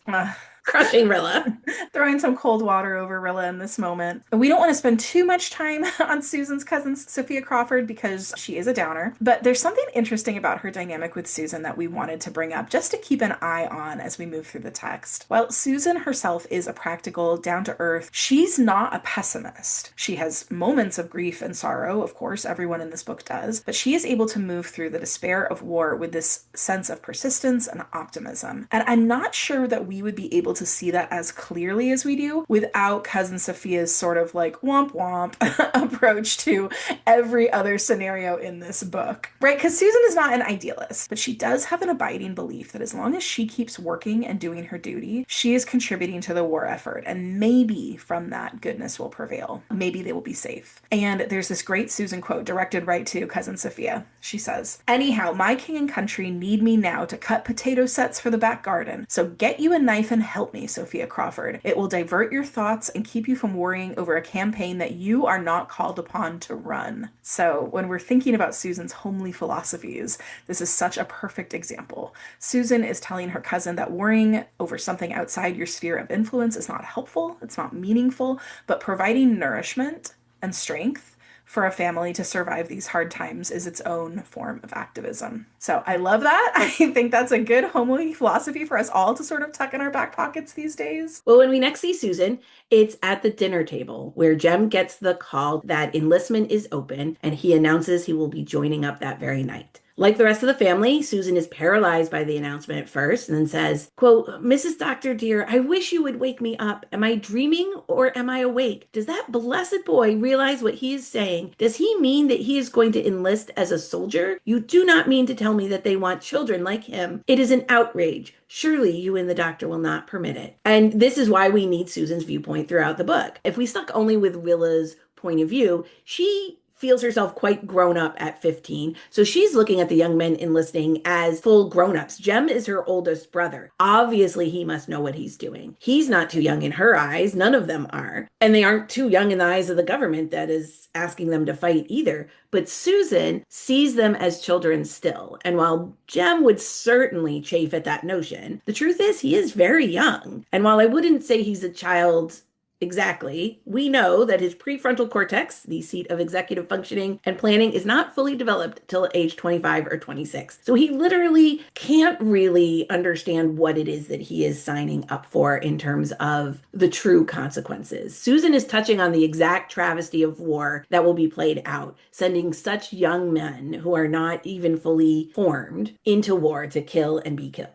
Crushing Rilla. Throwing some cold water over Rilla in this moment. We don't want to spend too much time on Susan's cousin, Sophia Crawford, because she is a downer. But there's something interesting about about her dynamic with Susan that we wanted to bring up just to keep an eye on as we move through the text. While Susan herself is a practical, down-to-earth, she's not a pessimist. She has moments of grief and sorrow, of course, everyone in this book does, but she is able to move through the despair of war with this sense of persistence and optimism. And I'm not sure that we would be able to see that as clearly as we do without Cousin Sophia's sort of like womp womp approach to every other scenario in this book, right? Because Susan is not an idealist, but she does have an abiding belief that as long as she keeps working and doing her duty, she is contributing to the war effort. And maybe from that, goodness will prevail. Maybe they will be safe. And there's this great Susan quote directed right to Cousin Sophia. She says, "Anyhow, my king and country need me now to cut potato sets for the back garden. So get you a knife and help me, Sophia Crawford. It will divert your thoughts and keep you from worrying over a campaign that you are not called upon to run." So when we're thinking about Susan's homely philosophies, this is such a perfect example. Susan is telling her cousin that worrying over something outside your sphere of influence is not helpful, it's not meaningful, but providing nourishment and strength for a family to survive these hard times is its own form of activism. So I love that. I think that's a good homely philosophy for us all to sort of tuck in our back pockets these days. Well, when we next see Susan, it's at the dinner table where Jem gets the call that enlistment is open and he announces he will be joining up that very night. Like the rest of the family, Susan is paralyzed by the announcement at first and then says, quote, "Mrs. Doctor dear, I wish you would wake me up. Am I dreaming or am I awake? Does that blessed boy realize what he is saying? Does he mean that he is going to enlist as a soldier? You do not mean to tell me that they want children like him. It is an outrage. Surely you and the doctor will not permit it." And this is why we need Susan's viewpoint throughout the book. If we stuck only with Rilla's point of view, she feels herself quite grown up at 15. So she's looking at the young men enlisting as full grown-ups. Jem is her oldest brother. Obviously, he must know what he's doing. He's not too young in her eyes. None of them are. And they aren't too young in the eyes of the government that is asking them to fight either. But Susan sees them as children still. And while Jem would certainly chafe at that notion, the truth is he is very young. And while I wouldn't say he's a child exactly, we know that his prefrontal cortex, the seat of executive functioning and planning, is not fully developed till age 25 or 26. So he literally can't really understand what it is that he is signing up for in terms of the true consequences. Susan is touching on the exact travesty of war that will be played out, sending such young men who are not even fully formed into war to kill and be killed.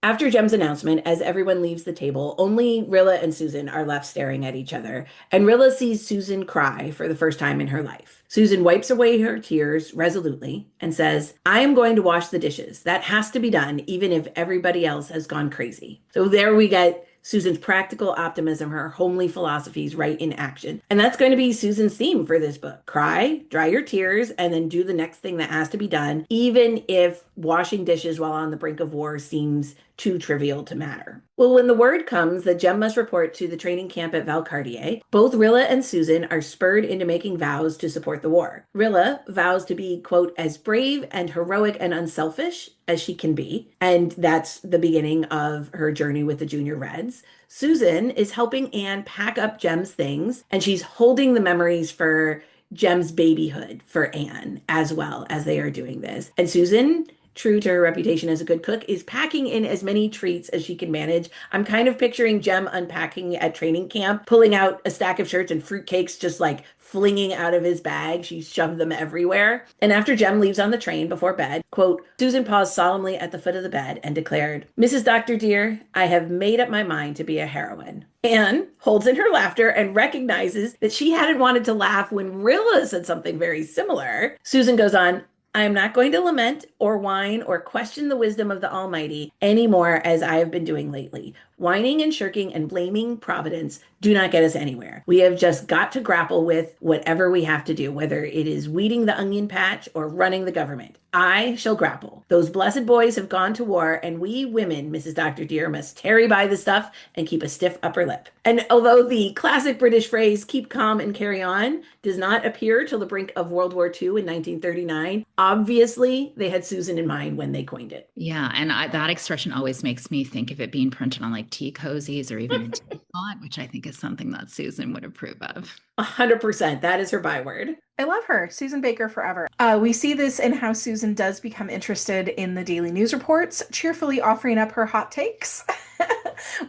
After Jem's announcement, as everyone leaves the table, only Rilla and Susan are left staring at each other, and Rilla sees Susan cry for the first time in her life. Susan wipes away her tears resolutely and says, "I am going to wash the dishes. That has to be done, even if everybody else has gone crazy." So there we get Susan's practical optimism, her homely philosophies right in action. And that's going to be Susan's theme for this book. Cry, dry your tears, and then do the next thing that has to be done, even if washing dishes while on the brink of war seems too trivial to matter. Well, when the word comes that Jem must report to the training camp at Valcartier, both Rilla and Susan are spurred into making vows to support the war. Rilla vows to be, quote, as brave and heroic and unselfish as she can be, and that's the beginning of her journey with the Junior Reds. Susan is helping Anne pack up Jem's things, and she's holding the memories for Jem's babyhood for Anne as well as they are doing this. And Susan, true to her reputation as a good cook, is packing in as many treats as she can manage. I'm kind of picturing Jem unpacking at training camp, pulling out a stack of shirts and fruitcakes just like flinging out of his bag. She shoved them everywhere. And after Jem leaves on the train before bed, quote, Susan paused solemnly at the foot of the bed and declared, "Mrs. Doctor dear, I have made up my mind to be a heroine." Anne holds in her laughter and recognizes that she hadn't wanted to laugh when Rilla said something very similar. Susan goes on, "I am not going to lament or whine or question the wisdom of the Almighty any more as I have been doing lately. Whining and shirking and blaming Providence do not get us anywhere. We have just got to grapple with whatever we have to do, whether it is weeding the onion patch or running the government. I shall grapple. Those blessed boys have gone to war, and we women, Mrs. Doctor dear, must tarry by the stuff and keep a stiff upper lip." And although the classic British phrase, "keep calm and carry on," does not appear till the brink of World War II in 1939, obviously they had Susan in mind when they coined it. Yeah, and that expression always makes me think of it being printed on like tea cozies or even a teapot, which I think is something that Susan would approve of. 100%. That is her byword. I love her. Susan Baker forever. We see this in how Susan does become interested in the daily news reports, cheerfully offering up her hot takes.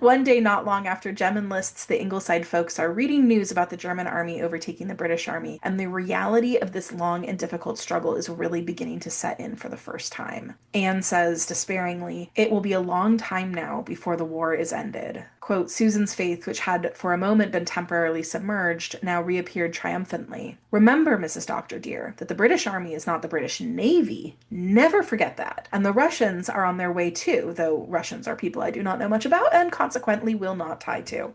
One day, not long after Jem enlists, the Ingleside folks are reading news about the German army overtaking the British army, and the reality of this long and difficult struggle is really beginning to set in for the first time. Anne says despairingly, "It will be a long time now before the war is ended." Quote, Susan's faith, which had for a moment been temporarily submerged, now reappeared triumphantly. "Remember, Mrs. Doctor dear, that the British army is not the British Navy. Never forget that. And the Russians are on their way too, though Russians are people I do not know much about and consequently will not tie to."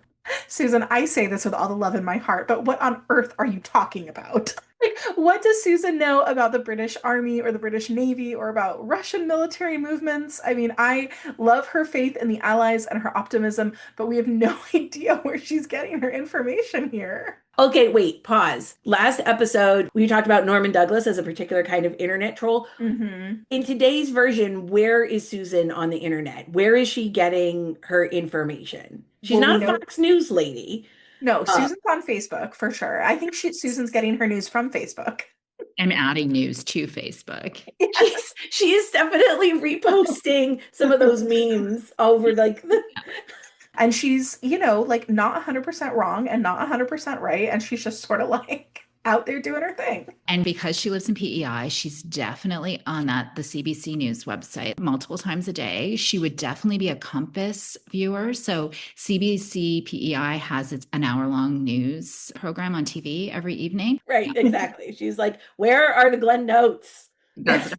Susan, I say this with all the love in my heart, but what on earth are you talking about? Like, what does Susan know about the British Army or the British Navy or about Russian military movements? I mean, I love her faith in the Allies and her optimism, but we have no idea where she's getting her information here. Okay, wait, pause. Last episode, we talked about Norman Douglas as a particular kind of internet troll. Mm-hmm. In today's version, where is Susan on the internet? Where is she getting her information? She's Well, we not a know. Fox News lady. No, Uh, Susan's on Facebook for sure. I think Susan's getting her news from Facebook. I'm adding news to Facebook. she is definitely reposting some of those memes over like the And she's, you know, like not 100% wrong and not 100% right. And she's just sort of like out there doing her thing. And because she lives in PEI, she's definitely on the CBC News website multiple times a day. She would definitely be a Compass viewer. So CBC PEI has an hour-long news program on TV every evening. right, exactly. She's like, where are the Glenn notes? That's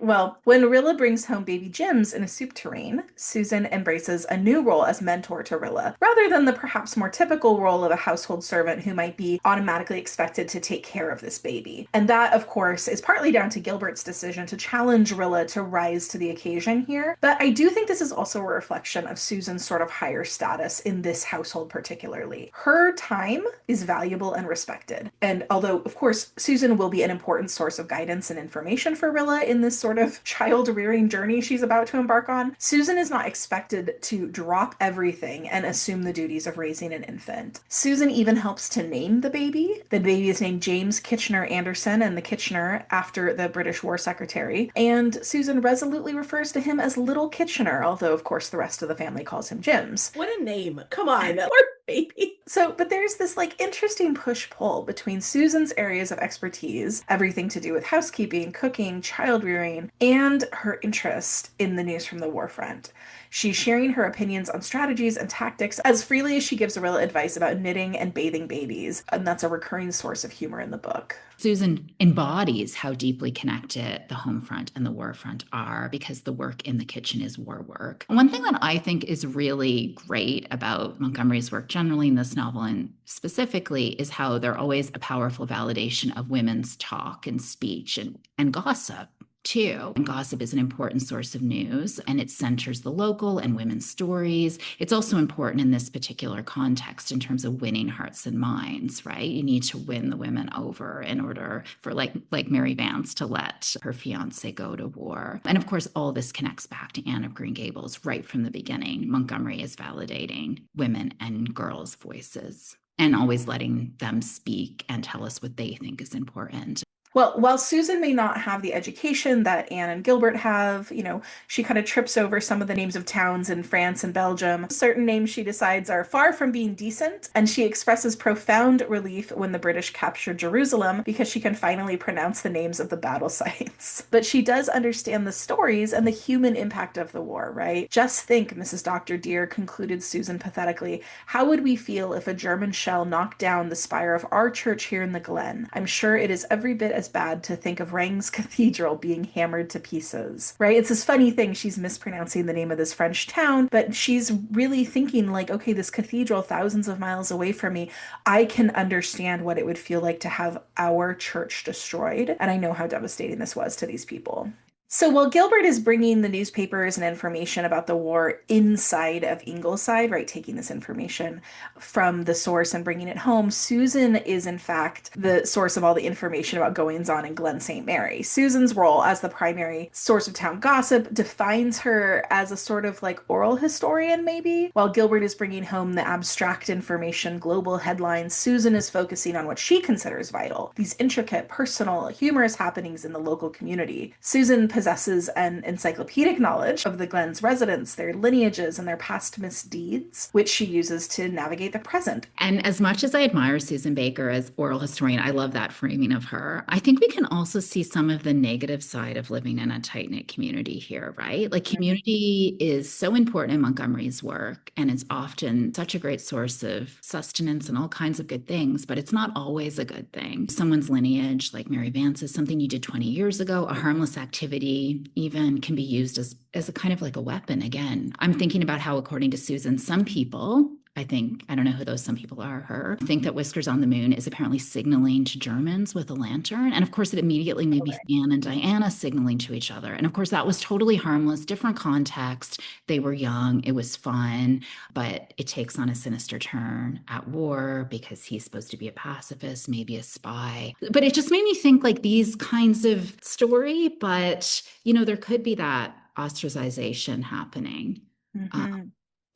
Well, when Rilla brings home baby Jims in a soup tureen, Susan embraces a new role as mentor to Rilla, rather than the perhaps more typical role of a household servant who might be automatically expected to take care of this baby. And that, of course, is partly down to Gilbert's decision to challenge Rilla to rise to the occasion here. But I do think this is also a reflection of Susan's sort of higher status in this household particularly. Her time is valuable and respected. And although, of course, Susan will be an important source of guidance and information for Rilla in this sort of child rearing journey she's about to embark on, Susan is not expected to drop everything and assume the duties of raising an infant. Susan even helps to name the baby. The baby is named James Kitchener Anderson, and the Kitchener after the British War Secretary. And Susan resolutely refers to him as Little Kitchener, although, of course, the rest of the family calls him Jims. What a name. Come on, poor baby. So, but there's this like interesting push-pull between Susan's areas of expertise, everything to do with housekeeping, cooking, child rearing, and her interest in the news from the war front. She's sharing her opinions on strategies and tactics as freely as she gives Rilla advice about knitting and bathing babies, and that's a recurring source of humor in the book. Susan embodies how deeply connected the home front and the war front are because the work in the kitchen is war work. One thing that I think is really great about Montgomery's work generally in this novel and specifically is how they're always a powerful validation of women's talk and speech and gossip too. And gossip is an important source of news, and it centers the local and women's stories. It's also important in this particular context in terms of winning hearts and minds, right? You need to win the women over in order for like Mary Vance to let her fiance go to war. And of course, all this connects back to Anne of Green Gables right from the beginning. Montgomery is validating women and girls' voices and always letting them speak and tell us what they think is important. Well, while Susan may not have the education that Anne and Gilbert have, you know, she kind of trips over some of the names of towns in France and Belgium. Certain names she decides are far from being decent, and she expresses profound relief when the British capture Jerusalem because she can finally pronounce the names of the battle sites. But she does understand the stories and the human impact of the war, right? Just think, Mrs. Doctor dear, concluded Susan pathetically, how would we feel if a German shell knocked down the spire of our church here in the Glen? I'm sure it is every bit as bad to think of Rheims Cathedral being hammered to pieces, right? It's this funny thing. She's mispronouncing the name of this French town, but she's really thinking like, okay, this cathedral thousands of miles away from me, I can understand what it would feel like to have our church destroyed. And I know how devastating this was to these people. So while Gilbert is bringing the newspapers and information about the war inside of Ingleside, right, taking this information from the source and bringing it home, Susan is in fact the source of all the information about goings on in Glen St. Mary. Susan's role as the primary source of town gossip defines her as a sort of like oral historian, maybe. While Gilbert is bringing home the abstract information, global headlines, Susan is focusing on what she considers vital, these intricate, personal, humorous happenings in the local community. Susan possesses an encyclopedic knowledge of the Glen's residents, their lineages, and their past misdeeds, which she uses to navigate the present. And as much as I admire Susan Baker as oral historian, I love that framing of her. I think we can also see some of the negative side of living in a tight-knit community here, right? Like community is so important in Montgomery's work, and it's often such a great source of sustenance and all kinds of good things, but it's not always a good thing. Someone's lineage, like Mary Vance's, something you did 20 years ago, a harmless activity, even can be used as a kind of like a weapon again. I'm thinking about how, according to Susan, some people, I don't know who those some people are, her, think that Whiskers on the Moon is apparently signaling to Germans with a lantern. And of course, it immediately made me Anne and Diana signaling to each other. And of course, that was totally harmless, different context. They were young, it was fun, but it takes on a sinister turn at war because he's supposed to be a pacifist, maybe a spy. But it just made me think like these kinds of story, but there could be that ostracization happening. Mm-hmm.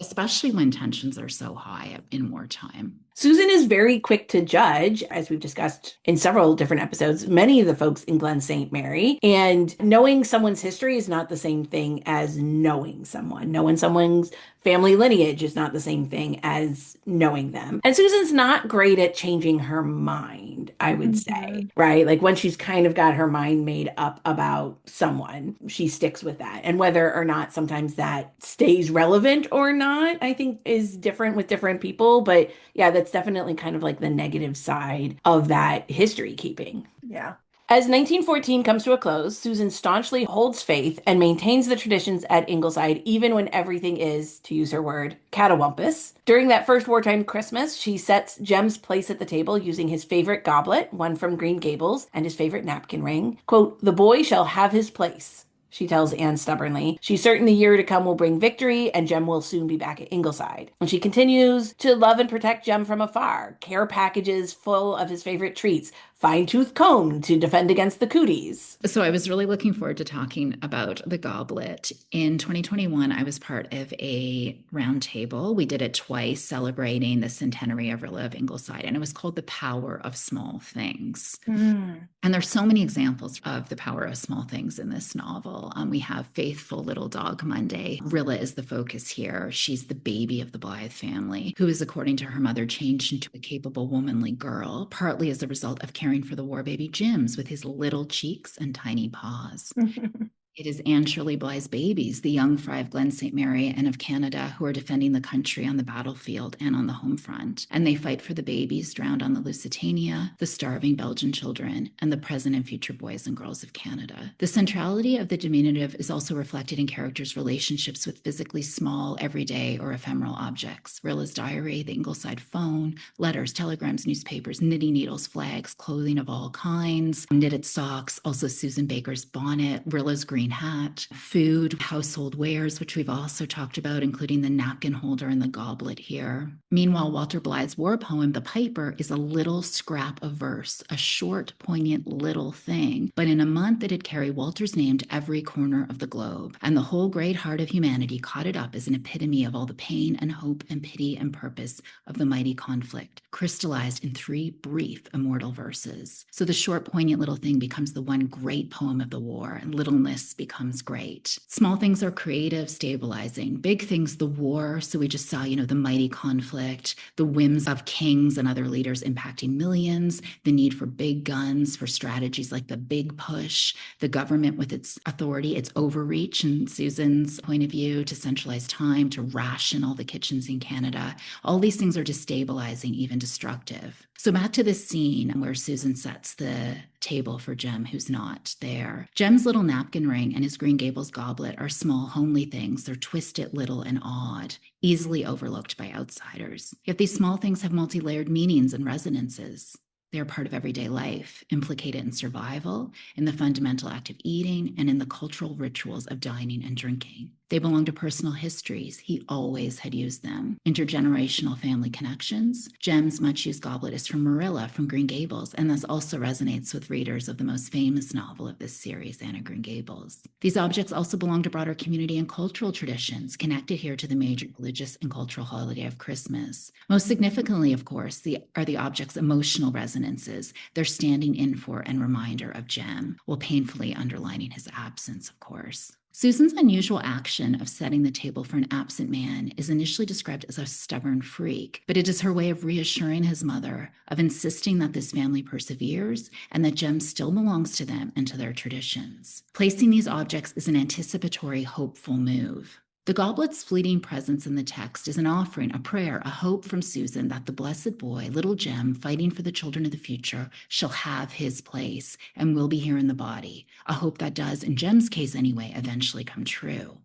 Especially when tensions are so high in wartime. Susan is very quick to judge, as we've discussed in several different episodes, many of the folks in Glen St. Mary. And knowing someone's history is not the same thing as knowing someone. Knowing someone's family lineage is not the same thing as knowing them. And Susan's not great at changing her mind, I would say, right? Like when she's kind of got her mind made up about someone, she sticks with that. And whether or not sometimes that stays relevant or not, I think is different with different people. But yeah, that's definitely kind of like the negative side of that history keeping. Yeah. As 1914 comes to a close, Susan staunchly holds faith and maintains the traditions at Ingleside, even when everything is, to use her word, catawampus. During that first wartime Christmas, she sets Jem's place at the table using his favorite goblet, one from Green Gables, and his favorite napkin ring. Quote, "The boy shall have his place," she tells Anne stubbornly. She's certain the year to come will bring victory, and Jem will soon be back at Ingleside. And she continues to love and protect Jem from afar. Care packages full of his favorite treats. Fine-tooth comb to defend against the cooties. So I was really looking forward to talking about the goblet. In 2021, I was part of a round table. We did it twice, celebrating the centenary of Rilla of Ingleside, and it was called The Power of Small Things. And there's so many examples of the power of small things in this novel. We have faithful little dog Monday. Rilla is the focus here. She's the baby of the Blythe family, who is, according to her mother, changed into a capable, womanly girl, partly as a result of caring for the war baby Jims with his little cheeks and tiny paws. It is Anne Shirley Blythe's babies, the young fry of Glen St. Mary and of Canada, who are defending the country on the battlefield and on the home front. And they fight for the babies drowned on the Lusitania, the starving Belgian children, and the present and future boys and girls of Canada. The centrality of the diminutive is also reflected in characters' relationships with physically small, everyday, or ephemeral objects. Rilla's diary, the Ingleside phone, letters, telegrams, newspapers, knitting needles, flags, clothing of all kinds, knitted socks, also Susan Baker's bonnet, Rilla's green hat, food, household wares, which we've also talked about, including the napkin holder and the goblet here. Meanwhile, Walter Blythe's war poem, The Piper, is a little scrap of verse, a short, poignant little thing, but in a month it'd carry Walter's name to every corner of the globe, and the whole great heart of humanity caught it up as an epitome of all the pain and hope and pity and purpose of the mighty conflict, crystallized in 3 brief, immortal verses. So the short, poignant little thing becomes the one great poem of the war, and littleness becomes great. Small things are creative, stabilizing. Big things, the war. So we just saw, the mighty conflict, the whims of kings and other leaders impacting millions, the need for big guns, for strategies like the big push, the government with its authority, its overreach, in Susan's point of view, to centralize time, to ration all the kitchens in Canada. All these things are destabilizing, even destructive. So back to this scene where Susan sets the table for Jem, who's not there. Jem's little napkin ring and his Green Gables goblet are small, homely things. They're twisted, little, and odd, easily overlooked by outsiders. Yet these small things have multi-layered meanings and resonances. They are part of everyday life, implicated in survival, in the fundamental act of eating, and in the cultural rituals of dining and drinking. They belong to personal histories. He always had used them. Intergenerational family connections. Jem's much-used goblet is from Rilla from Green Gables, and thus also resonates with readers of the most famous novel of this series, Anne of Green Gables. These objects also belong to broader community and cultural traditions, connected here to the major religious and cultural holiday of Christmas. Most significantly, of course, are the objects' emotional resonances, their standing in for and reminder of Jem, while painfully underlining his absence, of course. Susan's unusual action of setting the table for an absent man is initially described as a stubborn freak, but it is her way of reassuring his mother, of insisting that this family perseveres and that Jem still belongs to them and to their traditions. Placing these objects is an anticipatory, hopeful move. The goblet's fleeting presence in the text is an offering, a prayer, a hope from Susan that the blessed boy, little Jem, fighting for the children of the future, shall have his place and will be here in the body. A hope that does, in Jem's case anyway, eventually come true.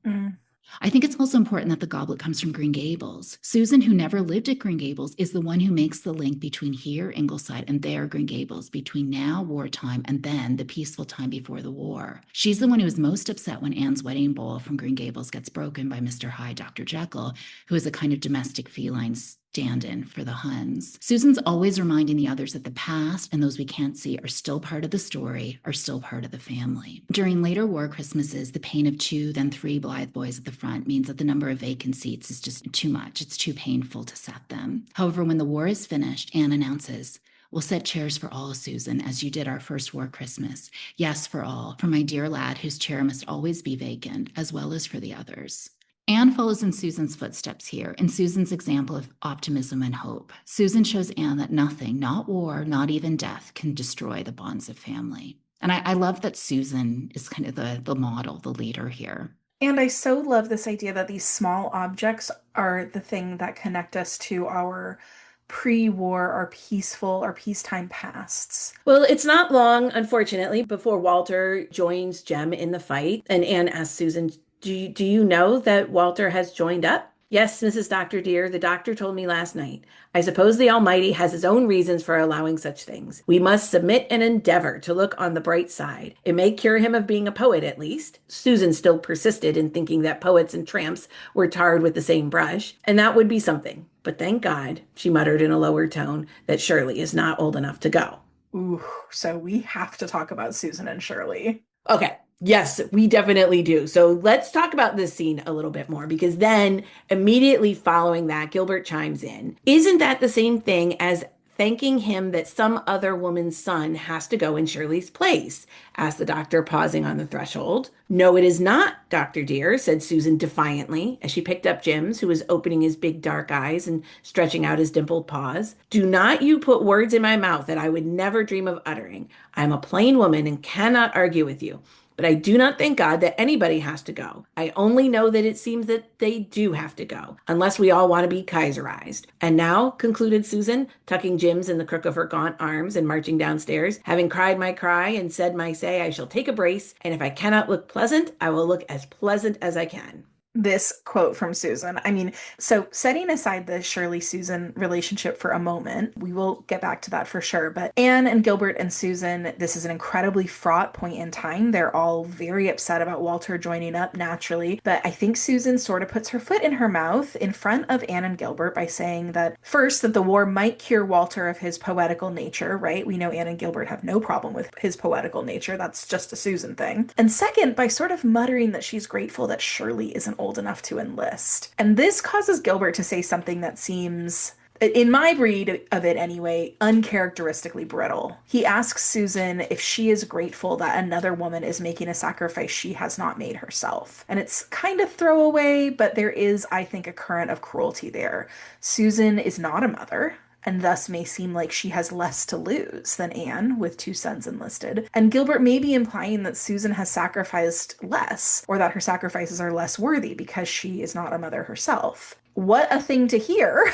I think it's also important that the goblet comes from Green Gables. Susan, who never lived at Green Gables, is the one who makes the link between here, Ingleside, and there, Green Gables, between now, wartime, and then the peaceful time before the war. She's the one who is most upset when Anne's wedding bowl from Green Gables gets broken by Mr. Hyde, Dr. Jekyll, who is a kind of domestic feline stand-in for the Huns. Susan's always reminding the others that the past and those we can't see are still part of the story, are still part of the family. During later war Christmases, the pain of 2, then 3 Blythe boys at the front means that the number of vacant seats is just too much. It's too painful to set them. However, when the war is finished, Anne announces, "We'll set chairs for all, Susan, as you did our first war Christmas. Yes, for all, for my dear lad whose chair must always be vacant, as well as for the others." Anne follows in Susan's footsteps here, in Susan's example of optimism and hope. Susan shows Anne that nothing, not war, not even death, can destroy the bonds of family. And I love that Susan is kind of the model, the leader here. And I so love this idea that these small objects are the thing that connect us to our pre-war, our peaceful, our peacetime pasts. Well, it's not long, unfortunately, before Walter joins Jem in the fight. And Anne asks Susan, do you know that Walter has joined up? Yes, Mrs. Doctor dear, the doctor told me last night. I suppose the Almighty has his own reasons for allowing such things. We must submit and endeavor to look on the bright side. It may cure him of being a poet, at least. Susan still persisted in thinking that poets and tramps were tarred with the same brush, and that would be something. But thank God, she muttered in a lower tone, that Shirley is not old enough to go. Ooh, so we have to talk about Susan and Shirley. Okay. Yes, we definitely do. So let's talk about this scene a little bit more, because then immediately following that, Gilbert chimes in. Isn't that the same thing as thanking him that some other woman's son has to go in Shirley's place? Asked the doctor, pausing on the threshold. No, it is not, Doctor dear, said Susan defiantly, as she picked up Jim's, who was opening his big dark eyes and stretching out his dimpled paws. Do not you put words in my mouth that I would never dream of uttering. I am a plain woman and cannot argue with you. But I do not thank God that anybody has to go. I only know that it seems that they do have to go, unless we all want to be Kaiserized. And now, concluded Susan, tucking Jim's in the crook of her gaunt arms and marching downstairs, having cried my cry and said my say, I shall take a brace, and if I cannot look pleasant, I will look as pleasant as I can. This quote from Susan. I mean, so setting aside the Shirley-Susan relationship for a moment, we will get back to that for sure. But Anne and Gilbert and Susan, this is an incredibly fraught point in time. They're all very upset about Walter joining up naturally. But I think Susan sort of puts her foot in her mouth in front of Anne and Gilbert by saying that first, that the war might cure Walter of his poetical nature, right? We know Anne and Gilbert have no problem with his poetical nature. That's just a Susan thing. And second, by sort of muttering that she's grateful that Shirley isn't old enough to enlist. And this causes Gilbert to say something that seems, in my read of it anyway, uncharacteristically brittle. He asks Susan if she is grateful that another woman is making a sacrifice she has not made herself. And it's kind of throwaway, but there is, I think, a current of cruelty there. Susan is not a mother, and thus may seem like she has less to lose than Anne, with 2 sons enlisted. And Gilbert may be implying that Susan has sacrificed less, or that her sacrifices are less worthy because she is not a mother herself. what a thing to hear,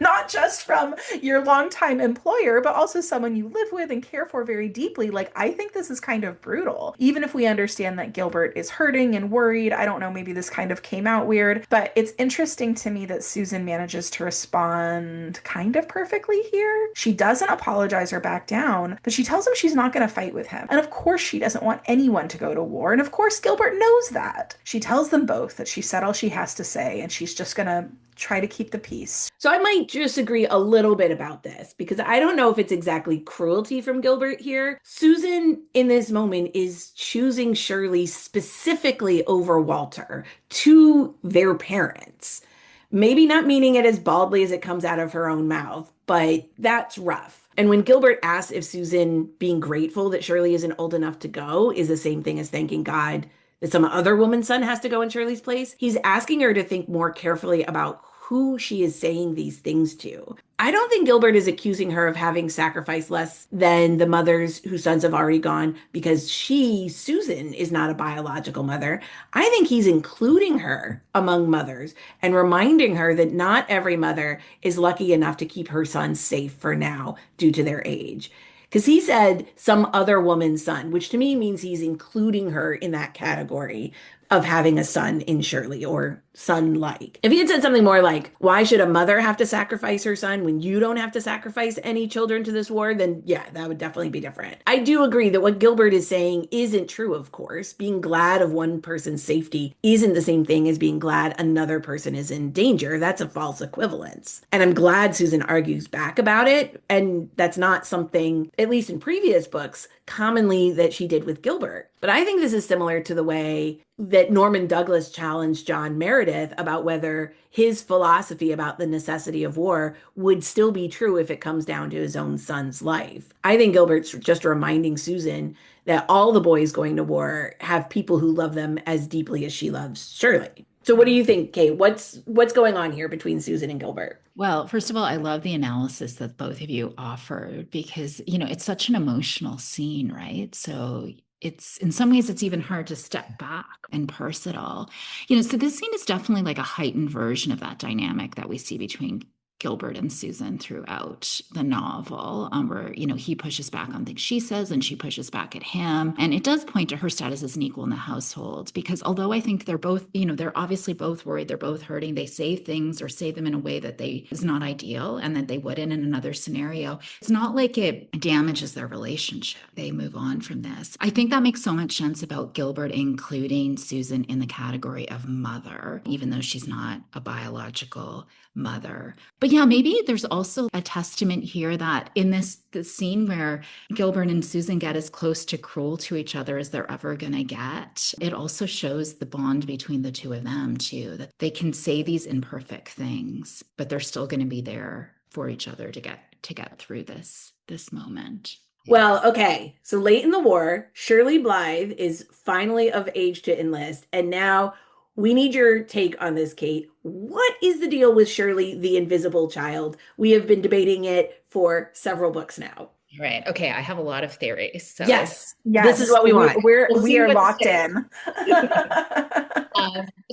not just from your longtime employer, but also someone you live with and care for very deeply. Like, I think this is kind of brutal. Even if we understand that Gilbert is hurting and worried, I don't know, maybe this kind of came out weird, but it's interesting to me that Susan manages to respond kind of perfectly here. She doesn't apologize or back down, but she tells him she's not going to fight with him. And of course, she doesn't want anyone to go to war. And of course, Gilbert knows that. She tells them both that she said all she has to say, and she's just going to try to keep the peace. So I might disagree a little bit about this because I don't know if it's exactly cruelty from Gilbert here. Susan, in this moment, is choosing Shirley specifically over Walter to their parents. Maybe not meaning it as baldly as it comes out of her own mouth, but that's rough. And when Gilbert asks if Susan being grateful that Shirley isn't old enough to go is the same thing as thanking God that some other woman's son has to go in Shirley's place, he's asking her to think more carefully about who she is saying these things to. I don't think Gilbert is accusing her of having sacrificed less than the mothers whose sons have already gone because she, Susan, is not a biological mother. I think he's including her among mothers and reminding her that not every mother is lucky enough to keep her sons safe for now due to their age. Because he said some other woman's son, which to me means he's including her in that category of having a son in Shirley or son-like. If he had said something more like, why should a mother have to sacrifice her son when you don't have to sacrifice any children to this war? Then yeah, that would definitely be different. I do agree that what Gilbert is saying isn't true, of course. Being glad of one person's safety isn't the same thing as being glad another person is in danger. That's a false equivalence. And I'm glad Susan argues back about it. And that's not something, at least in previous books, commonly that she did with Gilbert. But I think this is similar to the way that Norman Douglas challenged John Meredith about whether his philosophy about the necessity of war would still be true if it comes down to his own son's life. I think Gilbert's just reminding Susan that all the boys going to war have people who love them as deeply as she loves Shirley. So what do you think, Kate? What's going on here between Susan and Gilbert? Well, first of all, I love the analysis that both of you offered because, it's such an emotional scene, right? So it's in some ways it's even hard to step back and parse it all. So this scene is definitely like a heightened version of that dynamic that we see between Gilbert and Susan throughout the novel, where, he pushes back on things she says and she pushes back at him. And it does point to her status as an equal in the household, because although I think they're both, they're obviously both worried, they're both hurting, they say things or say them in a way that is not ideal and that they wouldn't in another scenario. It's not like it damages their relationship. They move on from this. I think that makes so much sense about Gilbert including Susan in the category of mother, even though she's not a biological mother. But yeah, maybe there's also a testament here that in this scene where Gilbert and Susan get as close to cruel to each other as they're ever going to get, it also shows the bond between the two of them too, that they can say these imperfect things, but they're still going to be there for each other to get through this moment. Well, okay. So late in the war, Shirley Blythe is finally of age to enlist, and now we need your take on this, Kate. What is the deal with Shirley, the invisible child? We have been debating it for several books now. Right. Okay. I have a lot of theories. So. Yes. This is what we want. We are locked in.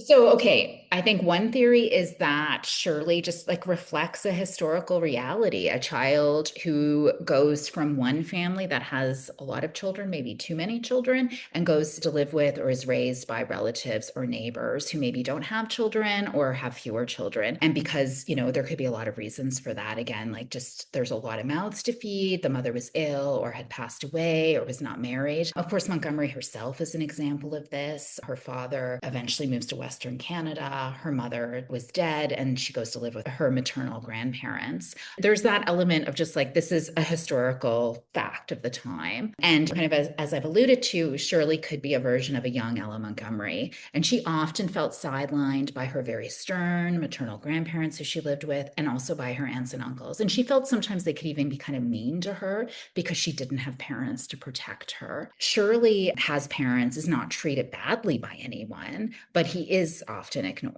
Okay. I think one theory is that Shirley just like reflects a historical reality, a child who goes from one family that has a lot of children, maybe too many children, and goes to live with or is raised by relatives or neighbors who maybe don't have children or have fewer children. And because, there could be a lot of reasons for that. Again, like just there's a lot of mouths to feed. The mother was ill or had passed away or was not married. Of course, Montgomery herself is an example of this. Her father eventually moves to Western Canada. Her mother was dead and she goes to live with her maternal grandparents. There's that element of just like, this is a historical fact of the time. And kind of as I've alluded to, Shirley could be a version of a young Ella Montgomery. And she often felt sidelined by her very stern maternal grandparents who she lived with, and also by her aunts and uncles. And she felt sometimes they could even be kind of mean to her because she didn't have parents to protect her. Shirley has parents, is not treated badly by anyone, but he is often ignored.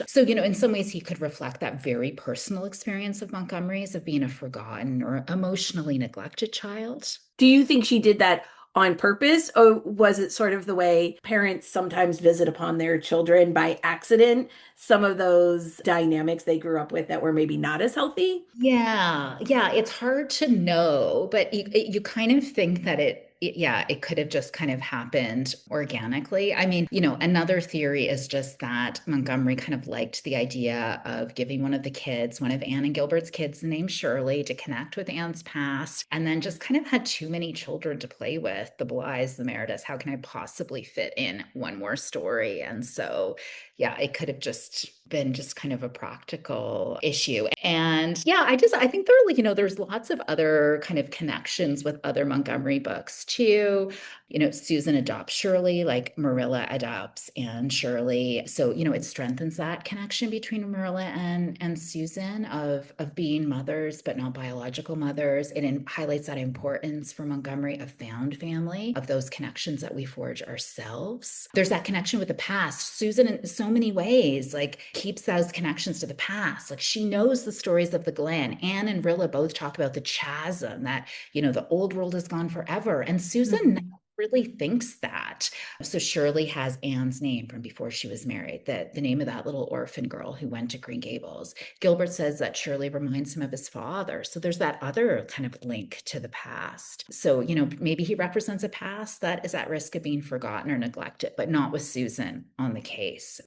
So, in some ways he could reflect that very personal experience of Montgomery's of being a forgotten or emotionally neglected child. Do you think she did that on purpose, or was it sort of the way parents sometimes visit upon their children by accident? Some of those dynamics they grew up with that were maybe not as healthy? Yeah, yeah, it's hard to know, but you kind of think that yeah, it could have just kind of happened organically. I mean, another theory is just that Montgomery kind of liked the idea of giving one of the kids, one of Anne and Gilbert's kids, the name Shirley to connect with Anne's past, and then just kind of had too many children to play with, the Blythes, the Merediths. How can I possibly fit in one more story? And so yeah, it could have just been just kind of a practical issue. And yeah, I think there, there's lots of other kind of connections with other Montgomery books too. Susan adopts Shirley, like Marilla adopts Anne Shirley. So, it strengthens that connection between Marilla and Susan of being mothers, but not biological mothers. It highlights that importance for Montgomery of found family, of those connections that we forge ourselves. There's that connection with the past. Susan, in so many ways, like keeps those connections to the past. Like she knows the stories of the Glen. Anne and Rilla both talk about the chasm that, the old world is gone forever. And Susan really thinks that. So Shirley has Anne's name from before she was married, the name of that little orphan girl who went to Green Gables. Gilbert says that Shirley reminds him of his father. So there's that other kind of link to the past. So, maybe he represents a past that is at risk of being forgotten or neglected, but not with Susan on the case.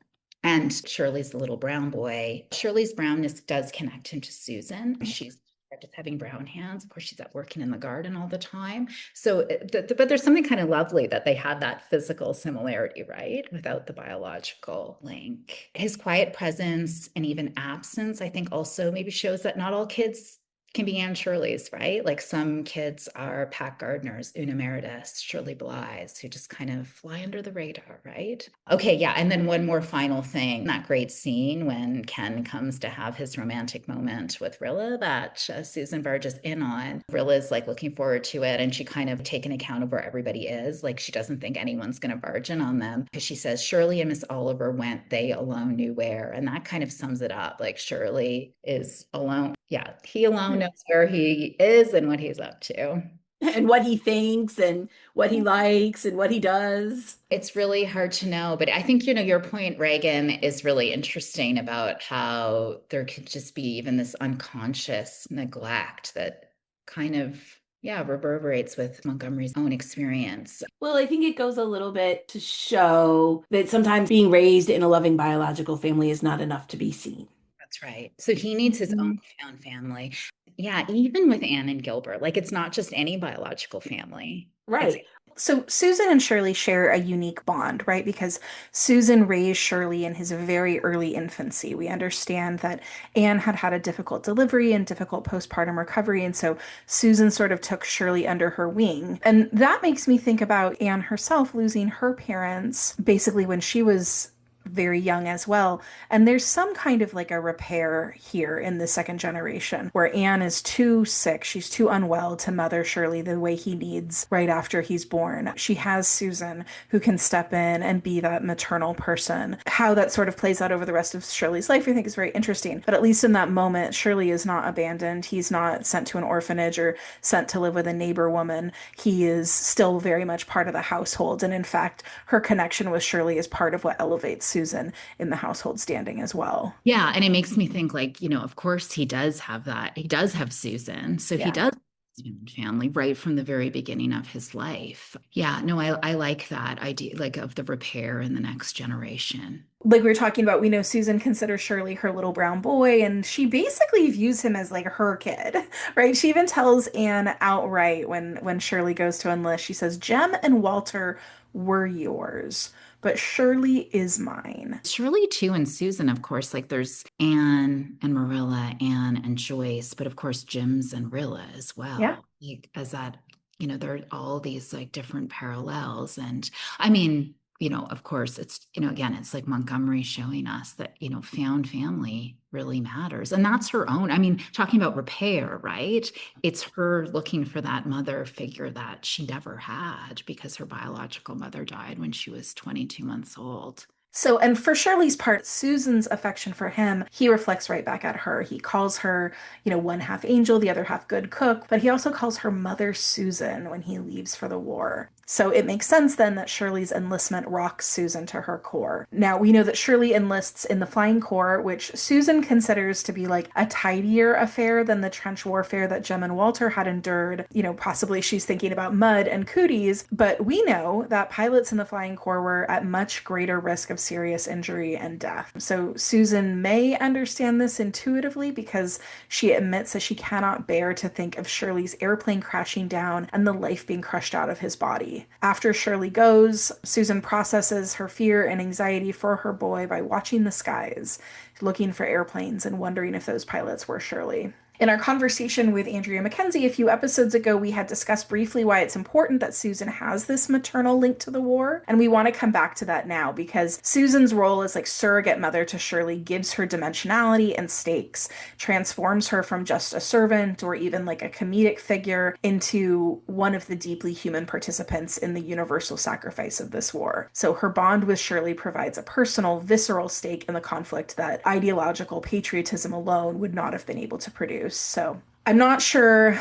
And Shirley's the little brown boy. Shirley's brownness does connect him to Susan. She's just having brown hands. Of course, she's out working in the garden all the time. So, but there's something kind of lovely that they had that physical similarity, right? Without the biological link. His quiet presence and even absence, I think, also maybe shows that not all kids can be Anne Shirley's, right? Like some kids are Pat Gardner's, Una Meredith, Shirley Blythes, who just kind of fly under the radar, right? Okay, yeah. And then one more final thing, that great scene when Ken comes to have his romantic moment with Rilla that Susan barges in on. Rilla's like looking forward to it, and she kind of taken account of where everybody is. Like she doesn't think anyone's going to barge in on them because she says Shirley and Miss Oliver went, they alone knew where. And that kind of sums it up. Like Shirley is alone. Yeah, he alone knows where he is and what he's up to. And what he thinks and what he likes and what he does. It's really hard to know, but I think, your point, Reagan, is really interesting about how there could just be even this unconscious neglect that kind of, yeah, reverberates with Montgomery's own experience. Well, I think it goes a little bit to show that sometimes being raised in a loving biological family is not enough to be seen. That's right. So he needs his own found family. Yeah, even with Anne and Gilbert, like it's not just any biological family. Right. So Susan and Shirley share a unique bond, right? Because Susan raised Shirley in his very early infancy. We understand that Anne had had a difficult delivery and difficult postpartum recovery, and so Susan sort of took Shirley under her wing. And that makes me think about Anne herself losing her parents basically when she was very young as well. And there's some kind of like a repair here in the second generation where Anne is too sick. She's too unwell to mother Shirley the way he needs right after he's born. She has Susan who can step in and be that maternal person. How that sort of plays out over the rest of Shirley's life, I think is very interesting. But at least in that moment, Shirley is not abandoned. He's not sent to an orphanage or sent to live with a neighbor woman. He is still very much part of the household. And in fact, her connection with Shirley is part of what elevates Susan in the household standing as well. Yeah. And it makes me think like, of course he does have that. He does have Susan. So he does family right from the very beginning of his life. Yeah, no, I like that idea, like of the repair in the next generation. Like we were talking about, we know Susan considers Shirley her little brown boy, and she basically views him as like her kid, right? She even tells Anne outright when Shirley goes to enlist, she says, Jem and Walter were yours, but Shirley is mine. Shirley too, and Susan, of course, like there's Anne and Marilla, Anne and Joyce, but of course Jim's and Rilla as well. Yeah. Like as that, there are all these like different parallels. And I mean, of course, it's, again, it's like Montgomery showing us that, found family really matters. And that's her own. I mean, talking about repair, right? It's her looking for that mother figure that she never had because her biological mother died when she was 22 months old. So, and for Shirley's part, Susan's affection for him, he reflects right back at her. He calls her, one half angel, the other half good cook, but he also calls her Mother Susan when he leaves for the war. So it makes sense then that Shirley's enlistment rocks Susan to her core. Now, we know that Shirley enlists in the Flying Corps, which Susan considers to be like a tidier affair than the trench warfare that Jem and Walter had endured. Possibly she's thinking about mud and cooties, but we know that pilots in the Flying Corps were at much greater risk of serious injury and death. So Susan may understand this intuitively because she admits that she cannot bear to think of Shirley's airplane crashing down and the life being crushed out of his body. After Shirley goes, Susan processes her fear and anxiety for her boy by watching the skies, looking for airplanes and wondering if those pilots were Shirley. In our conversation with Andrea Mackenzie a few episodes ago, we had discussed briefly why it's important that Susan has this maternal link to the war, and we want to come back to that now because Susan's role as like surrogate mother to Shirley gives her dimensionality and stakes, transforms her from just a servant or even like a comedic figure into one of the deeply human participants in the universal sacrifice of this war. So her bond with Shirley provides a personal, visceral stake in the conflict that ideological patriotism alone would not have been able to produce. So I'm not sure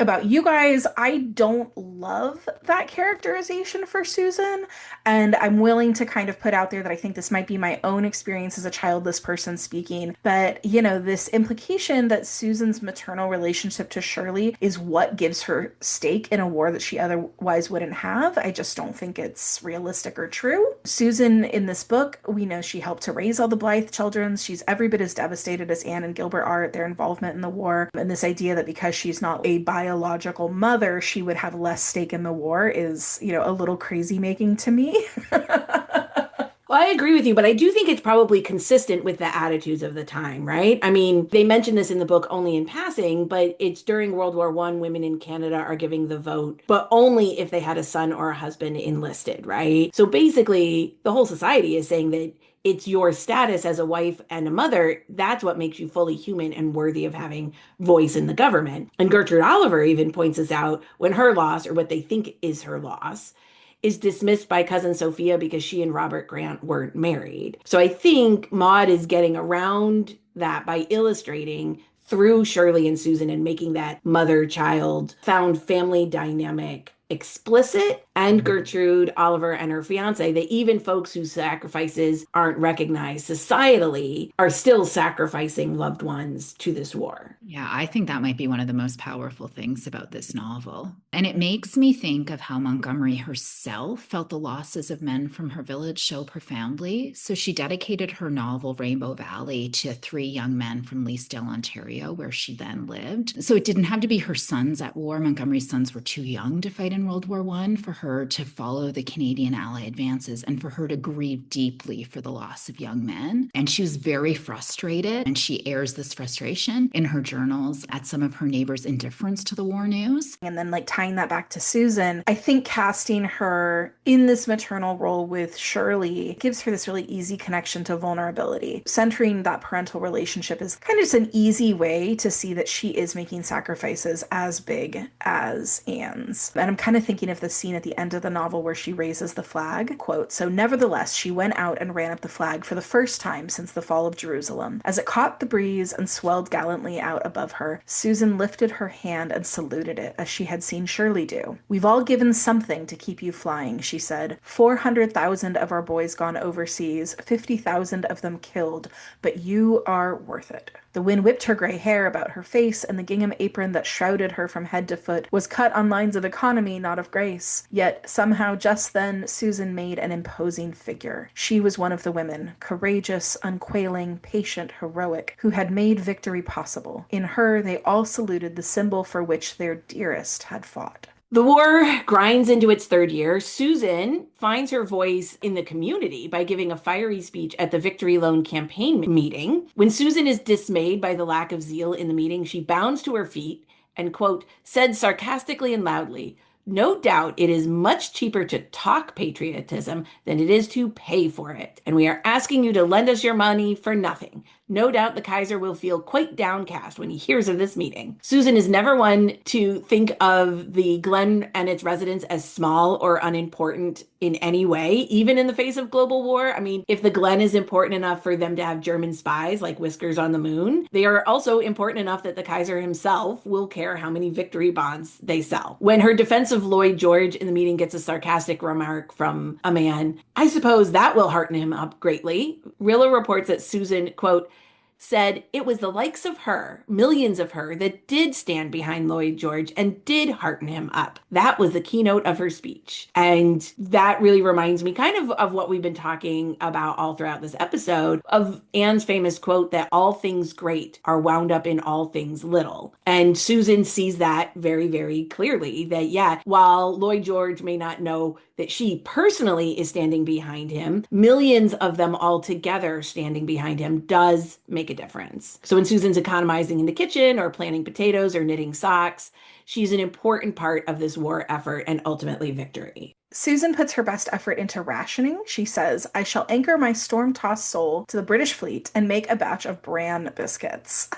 about you guys. I don't love that characterization for Susan, and I'm willing to kind of put out there that I think this might be my own experience as a childless person speaking, but this implication that Susan's maternal relationship to Shirley is what gives her stake in a war that she otherwise wouldn't have, I just don't think it's realistic or true. Susan in this book, we know she helped to raise all the Blythe children. She's every bit as devastated as Anne and Gilbert are at their involvement in the war, and this idea that because she's not a biological mother, she would have less stake in the war is, a little crazy making to me. Well, I agree with you, but I do think it's probably consistent with the attitudes of the time, right? I mean, they mention this in the book only in passing, but it's during World War I, women in Canada are giving the vote, but only if they had a son or a husband enlisted, right? So basically, the whole society is saying that it's your status as a wife and a mother, that's what makes you fully human and worthy of having voice in the government. And Gertrude Oliver even points this out when her loss, or what they think is her loss, is dismissed by cousin Sophia because she and Robert Grant weren't married. So I think Maud is getting around that by illustrating through Shirley and Susan and making that mother-child found family dynamic explicit, and Gertrude Oliver and her fiance, that even folks whose sacrifices aren't recognized societally are still sacrificing loved ones to this war. Yeah, I think that might be one of the most powerful things about this novel. And it makes me think of how Montgomery herself felt the losses of men from her village so profoundly. So she dedicated her novel Rainbow Valley to 3 young men from Leasdale, Ontario, where she then lived. So it didn't have to be her sons at war. Montgomery's sons were too young to fight in World War I for her to follow the Canadian Ally advances and for her to grieve deeply for the loss of young men. And she was very frustrated, and she airs this frustration in her journals at some of her neighbors' indifference to the war news. And then tying that back to Susan, I think casting her in this maternal role with Shirley gives her this really easy connection to vulnerability. Centering that parental relationship is kind of just an easy way to see that she is making sacrifices as big as Anne's. And I'm kind of thinking of the scene at the end of the novel where she raises the flag. Quote, "So nevertheless, she went out and ran up the flag for the first time since the fall of Jerusalem. As it caught the breeze and swelled gallantly out above her, Susan lifted her hand and saluted it as she had seen Shirley do. 'We've all given something to keep you flying,' she said. 400,000 of our boys gone overseas, 50,000 of them killed, but you are worth it." The wind whipped her gray hair about her face, and the gingham apron that shrouded her from head to foot was cut on lines of economy, not of grace. Yet somehow just then Susan made an imposing figure. She was one of the women, courageous, unquailing, patient, heroic, who had made victory possible. In her they all saluted the symbol for which their dearest had fought. The war grinds into its 3rd year. Susan finds her voice in the community by giving a fiery speech at the Victory Loan campaign meeting. When Susan is dismayed by the lack of zeal in the meeting, she bounds to her feet and, quote, said sarcastically and loudly, "No doubt it is much cheaper to talk patriotism than it is to pay for it. And we are asking you to lend us your money for nothing. No doubt the Kaiser will feel quite downcast when he hears of this meeting." Susan is never one to think of the Glen and its residents as small or unimportant in any way, even in the face of global war. I mean, if the Glen is important enough for them to have German spies like Whiskers on the moon, they are also important enough that the Kaiser himself will care how many victory bonds they sell. When her defense of Lloyd George in the meeting gets a sarcastic remark from a man. I suppose that will hearten him up greatly. Rilla reports that Susan, quote, said it was the likes of her, millions of her, that did stand behind Lloyd George and did hearten him up. That was the keynote of her speech. And that really reminds me kind of what we've been talking about all throughout this episode of Anne's famous quote that all things great are wound up in all things little. And Susan sees that very, very clearly that, yeah, while Lloyd George may not know that she personally is standing behind him, millions of them all together standing behind him does make a difference. So when Susan's economizing in the kitchen or planting potatoes or knitting socks, she's an important part of this war effort and ultimately victory. Susan puts her best effort into rationing. She says, I shall anchor my storm-tossed soul to the British fleet and make a batch of bran biscuits.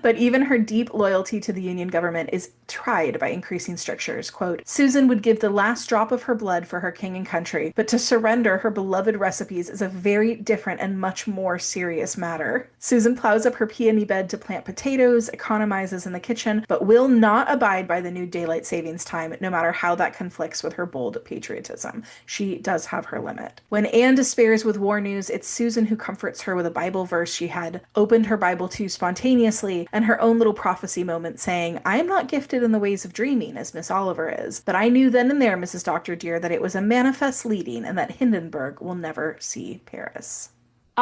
But even her deep loyalty to the Union government is tried by increasing strictures. Quote, Susan would give the last drop of her blood for her king and country, but to surrender her beloved recipes is a very different and much more serious matter. Susan plows up her peony bed to plant potatoes, economizes in the kitchen, but will not abide by the new daylight savings time, no matter how that conflicts with her bold patriotism. She does have her limit. When Anne despairs with war news, it's Susan who comforts her with a Bible verse she had opened her Bible to spontaneously and her own little prophecy moment saying, I am not gifted in the ways of dreaming as Miss Oliver is, but I knew then and there, Mrs. Doctor dear, that it was a manifest leading and that Hindenburg will never see Paris.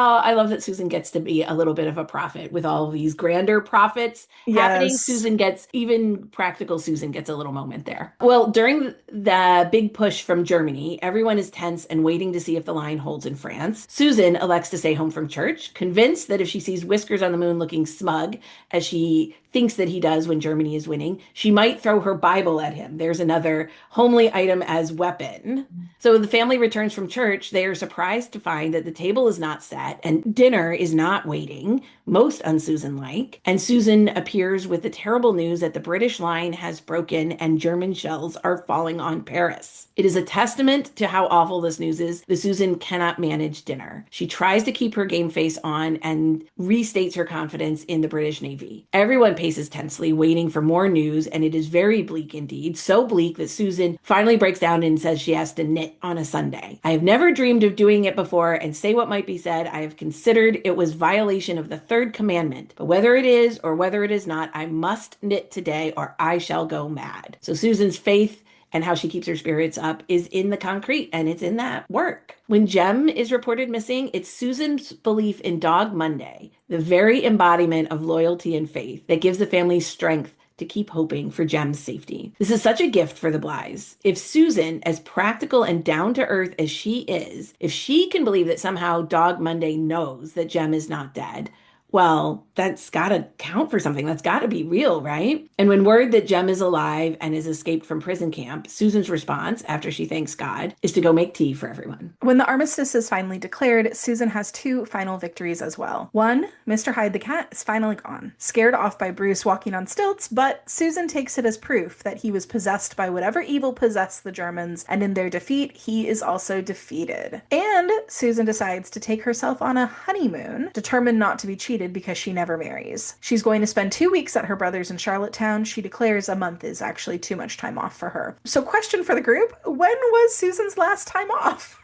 I love that Susan gets to be a little bit of a prophet with all of these grander prophets happening. Susan gets, even practical Susan gets a little moment there. Well, during the big push from Germany, everyone is tense and waiting to see if the line holds in France. Susan elects to stay home from church, convinced that if she sees Whiskers on the moon looking smug, as she thinks that he does when Germany is winning, she might throw her Bible at him. There's another homely item as weapon. So when the family returns from church, they are surprised to find that the table is not set and dinner is not waiting, most un-Susan-like. And Susan appears with the terrible news that the British line has broken and German shells are falling on Paris. It is a testament to how awful this news is that Susan cannot manage dinner. She tries to keep her game face on and restates her confidence in the British Navy. Everyone paces tensely, waiting for more news, and it is very bleak indeed. So bleak that Susan finally breaks down and says she has to knit on a Sunday. I have never dreamed of doing it before, and say what might be said, I have considered it was violation of the third commandment. But whether it is or whether it is not, I must knit today or I shall go mad. So Susan's faith and how she keeps her spirits up is in the concrete, and it's in that work. When Jem is reported missing, it's Susan's belief in Dog Monday, the very embodiment of loyalty and faith, that gives the family strength to keep hoping for Jem's safety. This is such a gift for the Blythes. If Susan, as practical and down to earth as she is, if she can believe that somehow Dog Monday knows that Jem is not dead, well, that's got to count for something. That's got to be real, right? And when word that Jem is alive and has escaped from prison camp, Susan's response, after she thanks God, is to go make tea for everyone. When the armistice is finally declared, Susan has two final victories as well. One, Mr. Hyde the cat is finally gone, scared off by Bruce walking on stilts, but Susan takes it as proof that he was possessed by whatever evil possessed the Germans, and in their defeat, he is also defeated. And Susan decides to take herself on a honeymoon, determined not to be cheated because she never marries. She's going to spend 2 weeks at her brother's in Charlottetown. She declares a month is actually too much time off for her. So question for the group, when was Susan's last time off?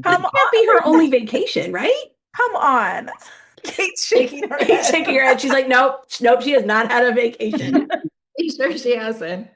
Come on. Can't be her only vacation, right? Come on. Kate's shaking her head. Kate's shaking her head. She's like, nope, she has not had a vacation. Sure she hasn't.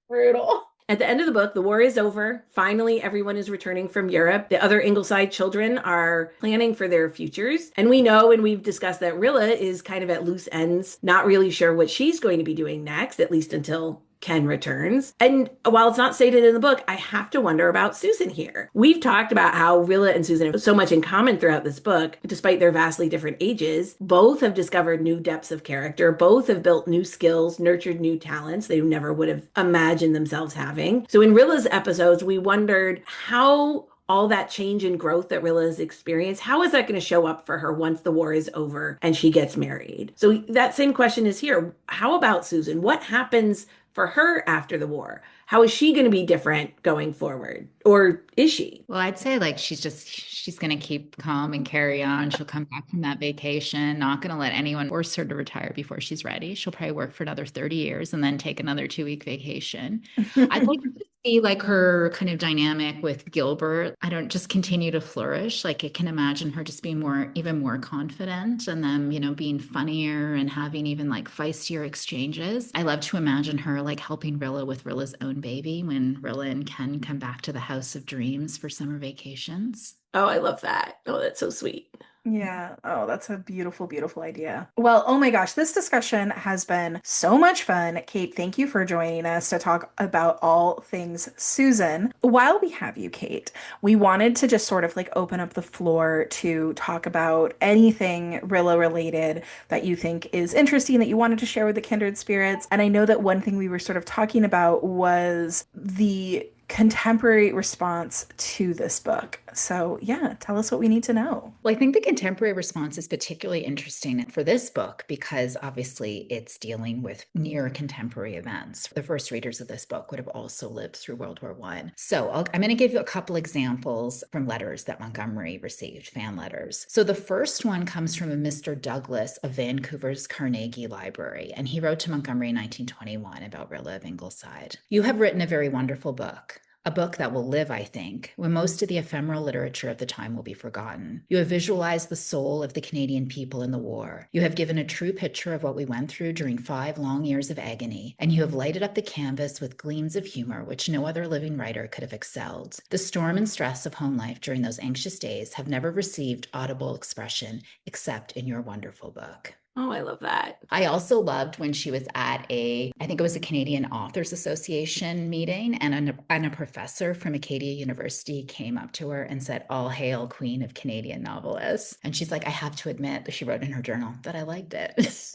Brutal. At the end of the book, the war is over. Finally, everyone is returning from Europe. The other Ingleside children are planning for their futures. And we know, and we've discussed, that Rilla is kind of at loose ends, not really sure what she's going to be doing next, at least until Ken returns. And while it's not stated in the book, I have to wonder about Susan here. We've talked about how Rilla and Susan have so much in common throughout this book, despite their vastly different ages. Both have discovered new depths of character. Both have built new skills, nurtured new talents they never would have imagined themselves having. So in Rilla's episodes, we wondered how all that change and growth that Rilla has experienced, how is that going to show up for her once the war is over and she gets married? So that same question is here. How about Susan? What happens for her after the war? How is she going to be different going forward? Or is she? Well, I'd say like she's going to keep calm and carry on. She'll come back from that vacation, not going to let anyone force her to retire before she's ready. She'll probably work for another 30 years and then take another 2-week vacation. I'd like to see like her kind of dynamic with Gilbert. I don't just continue to flourish. Like I can imagine her just being even more confident and them, being funnier and having even like feistier exchanges. I love to imagine her like helping Rilla with Rilla's own baby when Rilla and Ken come back to the House of Dreams for summer vacations. Oh, I love that. Oh, that's so sweet. Yeah. Oh, that's a beautiful, beautiful idea. Well, oh my gosh, this discussion has been so much fun. Kate, thank you for joining us to talk about all things Susan. While we have you, Kate, we wanted to just sort of like open up the floor to talk about anything Rilla related that you think is interesting that you wanted to share with the kindred spirits. And I know that one thing we were sort of talking about was the contemporary response to this book. So, yeah, tell us what we need to know. Well, I think the contemporary response is particularly interesting for this book because obviously it's dealing with near contemporary events. The first readers of this book would have also lived through World War I. So I'm going to give you a couple examples from letters that Montgomery received, fan letters. So the first one comes from a Mr. Douglas of Vancouver's Carnegie Library, and he wrote to Montgomery in 1921 about Rilla of Ingleside. You have written a very wonderful book. A book that will live, I think, when most of the ephemeral literature of the time will be forgotten. You have visualized the soul of the Canadian people in the war. You have given a true picture of what we went through during 5 long years of agony, and you have lighted up the canvas with gleams of humor which no other living writer could have excelled. The storm and stress of home life during those anxious days have never received audible expression except in your wonderful book. Oh, I love that. I also loved when she was at I think it was a Canadian Authors Association meeting, and a professor from Acadia University came up to her and said, "All hail, Queen of Canadian Novelists." And she's like, I have to admit, she wrote in her journal that I liked it.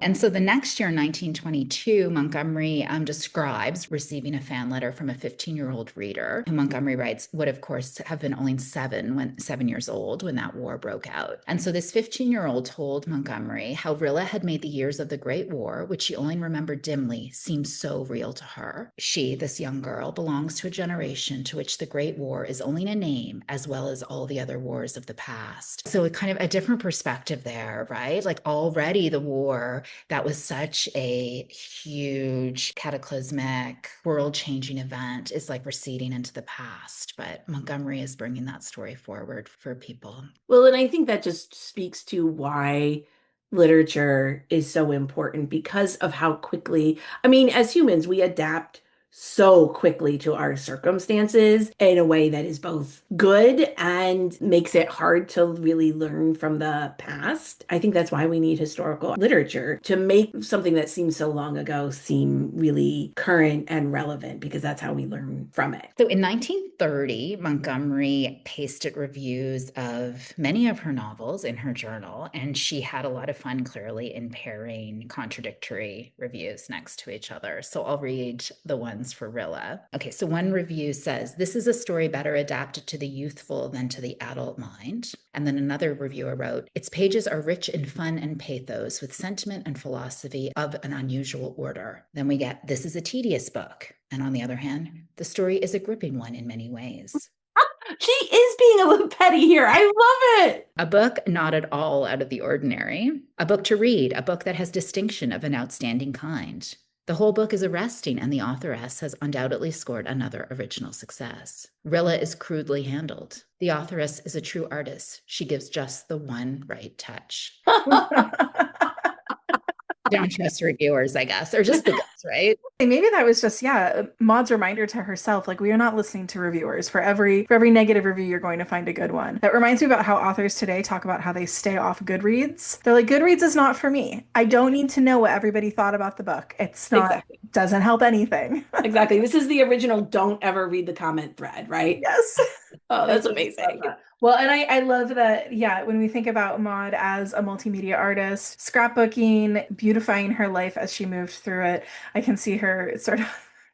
And so the next year, 1922, Montgomery describes receiving a fan letter from a 15-year-old reader who Montgomery writes would, of course, have been only 7 years old when that war broke out. And so this 15-year-old told Montgomery how Rilla had made the years of the Great War, which she only remembered dimly, seem so real to her. She, this young girl, belongs to a generation to which the Great War is only a name as well as all the other wars of the past. So it kind of a different perspective there, right? Like already the war that was such a huge cataclysmic world-changing event is like receding into the past, but Montgomery is bringing that story forward for people. Well, and I think that just speaks to why literature is so important because of how quickly, I mean, as humans, we adapt so quickly to our circumstances in a way that is both good and makes it hard to really learn from the past. I think that's why we need historical literature to make something that seems so long ago seem really current and relevant, because that's how we learn from it. So in 1930, Montgomery pasted reviews of many of her novels in her journal, and she had a lot of fun, clearly, in pairing contradictory reviews next to each other. So I'll read the ones for Rilla. Okay, so one review says, "This is a story better adapted to the youthful than to the adult mind." And then another reviewer wrote, "Its pages are rich in fun and pathos with sentiment and philosophy of an unusual order." Then we get, "This is a tedious book." And on the other hand, "The story is a gripping one in many ways." She is being a little petty here. I love it. A book not at all out of the ordinary. A book to read, a book that has distinction of an outstanding kind. The whole book is arresting, and the authoress has undoubtedly scored another original success. Rilla is crudely handled. The authoress is a true artist. She gives just the one right touch. Don't trust reviewers, I guess, or just the guts, right? Maybe that was just, yeah, Maud's reminder to herself, like, we are not listening to reviewers. For every negative review, you're going to find a good one. That reminds me about how authors today talk about how they stay off Goodreads. They're like, Goodreads is not for me. I don't need to know what everybody thought about the book. It's not, Exactly. Doesn't help anything. Exactly. This is the original don't ever read the comment thread, right? Yes. Oh, that's amazing. Well, and I love that, yeah, when we think about Maud as a multimedia artist, scrapbooking, beautifying her life as she moved through it, I can see her sort of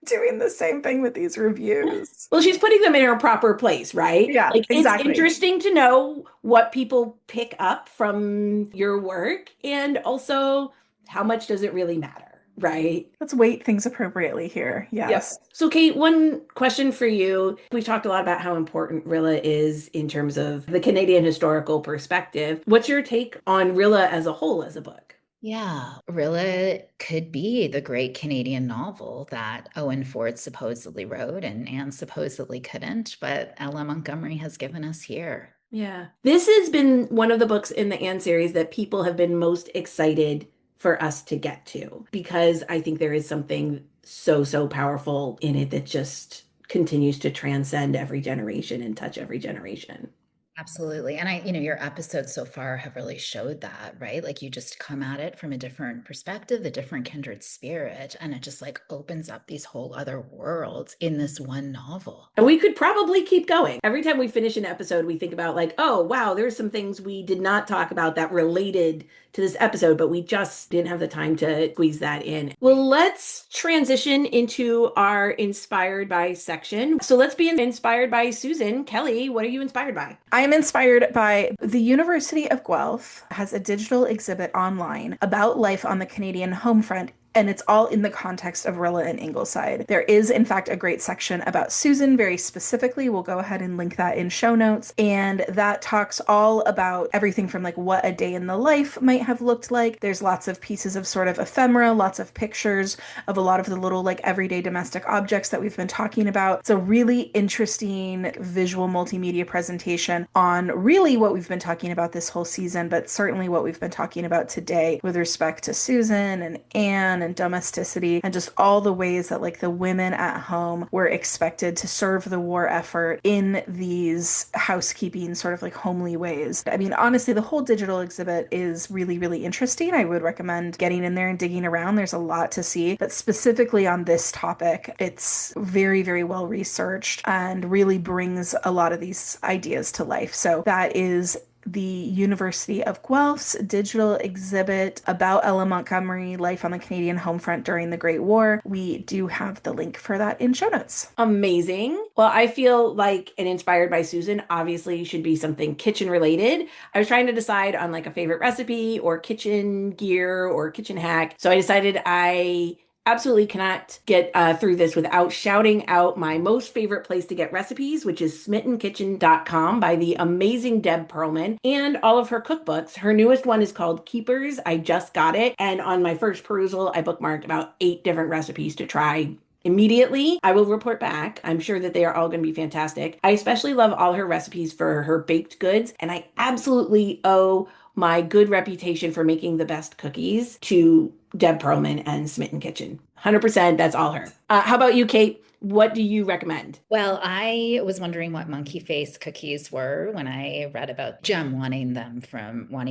doing the same thing with these reviews. Well, she's putting them in her proper place, right? Yeah, like exactly. It's interesting to know what people pick up from your work, and also how much does it really matter? Right. Let's weight things appropriately here. Yep. Yes. So, Kate, one question for you. We've talked a lot about how important Rilla is in terms of the Canadian historical perspective. What's your take on Rilla as a whole as a book? Yeah, Rilla could be the great Canadian novel that Owen Ford supposedly wrote and Anne supposedly couldn't, but Ella Montgomery has given us here. Yeah. This has been one of the books in the Anne series that people have been most excited for us to get to because I think there is something so, so powerful in it that just continues to transcend every generation and touch every generation. Absolutely. And your episodes so far have really showed that, right? Like you just come at it from a different perspective, a different kindred spirit, and it just like opens up these whole other worlds in this one novel. And we could probably keep going. Every time we finish an episode, we think about, like, oh, wow, there's some things we did not talk about that related to this episode, but we just didn't have the time to squeeze that in. Well, let's transition into our inspired by section. So let's be inspired by Susan. Kelly, what are you inspired by? I am inspired by the University of Guelph has a digital exhibit online about life on the Canadian home front, and it's all in the context of Rilla and Ingleside. There is, in fact, a great section about Susan very specifically. We'll go ahead and link that in show notes. And that talks all about everything from like what a day in the life might have looked like. There's lots of pieces of sort of ephemera, lots of pictures of a lot of the little like everyday domestic objects that we've been talking about. It's a really interesting visual multimedia presentation on really what we've been talking about this whole season, but certainly what we've been talking about today with respect to Susan and Anne and domesticity and just all the ways that like the women at home were expected to serve the war effort in these housekeeping sort of like homely ways. I mean, honestly, the whole digital exhibit is really, really interesting. I would recommend getting in there and digging around. There's a lot to see, but specifically on this topic, it's very, very well researched and really brings a lot of these ideas to life. So that is the University of Guelph's digital exhibit about Ella Montgomery, life on the Canadian home front during the Great War. We do have the link for that in show notes. Amazing. Well, I feel like an inspired by Susan obviously should be something kitchen related. I was trying to decide on like a favorite recipe or kitchen gear or kitchen hack. So I decided I absolutely cannot get through this without shouting out my most favorite place to get recipes, which is smittenkitchen.com by the amazing Deb Perlman and all of her cookbooks. Her newest one is called Keepers. I just got it. And on my first perusal, I bookmarked about 8 different recipes to try immediately. I will report back. I'm sure that they are all going to be fantastic. I especially love all her recipes for her baked goods, and I absolutely owe my good reputation for making the best cookies to Deb Perlman and Smitten Kitchen. 100%, that's all her. How about you, Kate? What do you recommend? Well, I was wondering what monkey face cookies were when I read about Jem wanting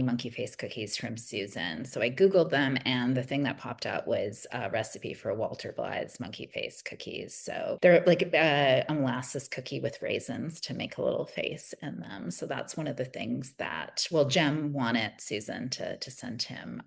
monkey face cookies from Susan. So I Googled them, and the thing that popped up was a recipe for Walter Blythe's monkey face cookies. So they're like a molasses cookie with raisins to make a little face in them. So that's one of the things that, well, Jem wanted Susan to send him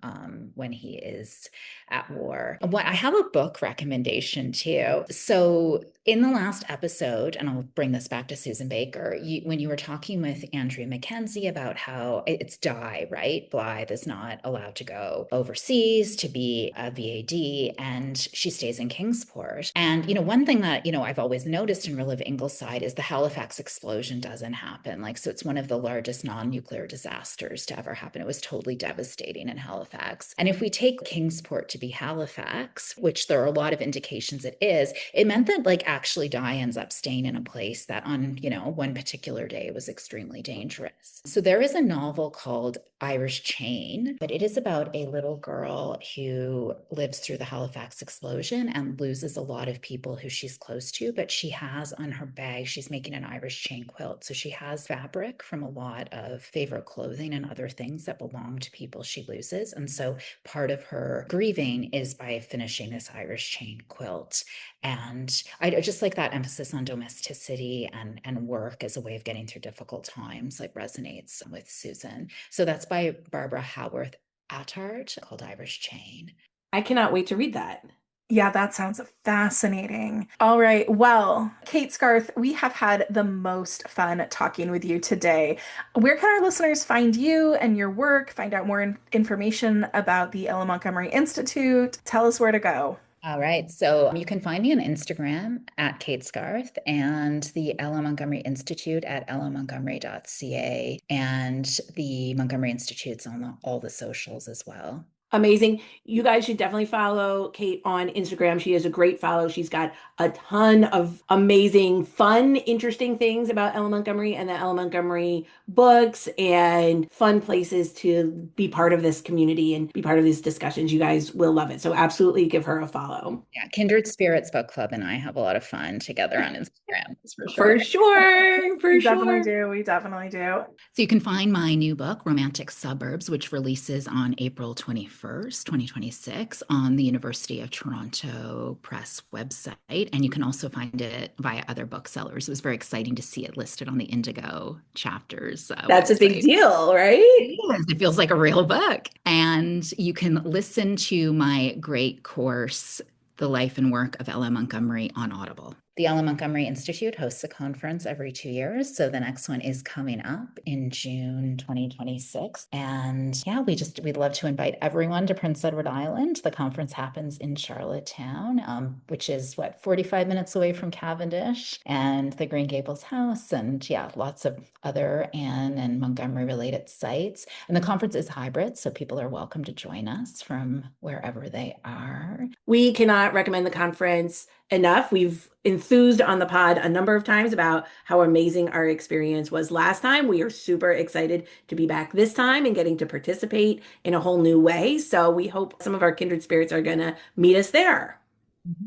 when he is at war. I have a book recommendation too. So in the last episode, and I'll bring this back to Susan Baker, when you were talking with Andrea Mackenzie about how it's Di, right? Blythe is not allowed to go overseas to be a VAD, and she stays in Kingsport. And, one thing that, I've always noticed in Rilla of Ingleside is the Halifax explosion doesn't happen. Like, so it's one of the largest non-nuclear disasters to ever happen. It was totally devastating in Halifax. And if we take Kingsport to be Halifax, which there are a lot of indications it is, it meant that like actually Di ends up staying in a place that on, one particular day was extremely dangerous. So there is a novel called Irish Chain, but it is about a little girl who lives through the Halifax explosion and loses a lot of people who she's close to, but she has on her bag, she's making an Irish chain quilt. So she has fabric from a lot of favorite clothing and other things that belong to people she loses. And so part of her grieving is by finishing this Irish chain quilt. And I just like that emphasis on domesticity and work as a way of getting through difficult times, like resonates with Susan. So that's by Barbara Howarth Attard, called Irish Chain. I cannot wait to read that. Yeah, that sounds fascinating. All right. Well, Kate Scarth, we have had the most fun talking with you today. Where can our listeners find you and your work, find out more information about the Ella Montgomery Institute? Tell us where to go. All right. So you can find me on Instagram at Kate Scarth and the Ella Montgomery Institute at ellamontgomery.ca. And the Montgomery Institute's on all the socials as well. Amazing. You guys should definitely follow Kate on Instagram. She is a great follow. She's got a ton of amazing, fun, interesting things about Ella Montgomery and the Ella Montgomery books and fun places to be part of this community and be part of these discussions. You guys will love it. So absolutely give her a follow. Yeah, Kindred Spirits Book Club and I have a lot of fun together on Instagram, that's for sure. For sure. For We sure. definitely do. We definitely do. So you can find my new book, Romantic Suburbs, which releases on April 21st, 2026 on the University of Toronto Press website. And you can also find it via other booksellers. It was very exciting to see it listed on the Indigo Chapters. That's website. a big deal, right? It feels like a real book. And you can listen to my great course, The Life and Work of Ella Montgomery, on Audible. The Ella Montgomery Institute hosts a conference every 2 years. So the next one is coming up in June 2026. And yeah, we'd love to invite everyone to Prince Edward Island. The conference happens in Charlottetown, which is 45 minutes away from Cavendish and the Green Gables House. And yeah, lots of other Anne and Montgomery related sites. And the conference is hybrid, so people are welcome to join us from wherever they are. We cannot recommend the conference enough. We've enthused on the pod a number of times about how amazing our experience was last time. We are super excited to be back this time and getting to participate in a whole new way. So we hope some of our kindred spirits are going to meet us there.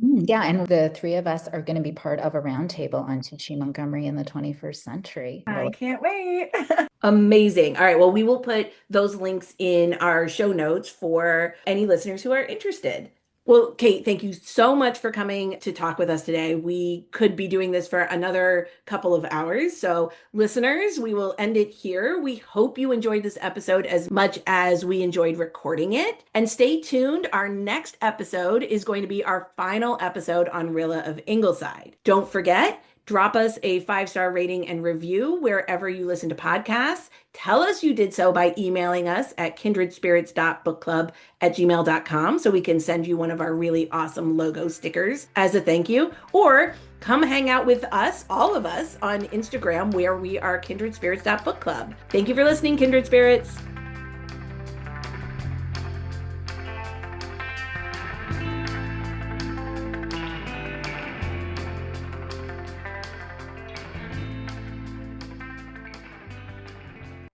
Yeah, and the three of us are going to be part of a roundtable on teaching Montgomery in the 21st century. I can't wait. Amazing. All right. Well, we will put those links in our show notes for any listeners who are interested. Well, Kate, thank you so much for coming to talk with us today. We could be doing this for another couple of hours. So, listeners, we will end it here. We hope you enjoyed this episode as much as we enjoyed recording it. And stay tuned. Our next episode is going to be our final episode on Rilla of Ingleside. Don't forget, drop us a 5-star rating and review wherever you listen to podcasts. Tell us you did so by emailing us at kindredspirits.bookclub@gmail.com so we can send you one of our really awesome logo stickers as a thank you. Or come hang out with us, all of us, on Instagram where we are kindredspirits.bookclub. Thank you for listening, Kindred Spirits.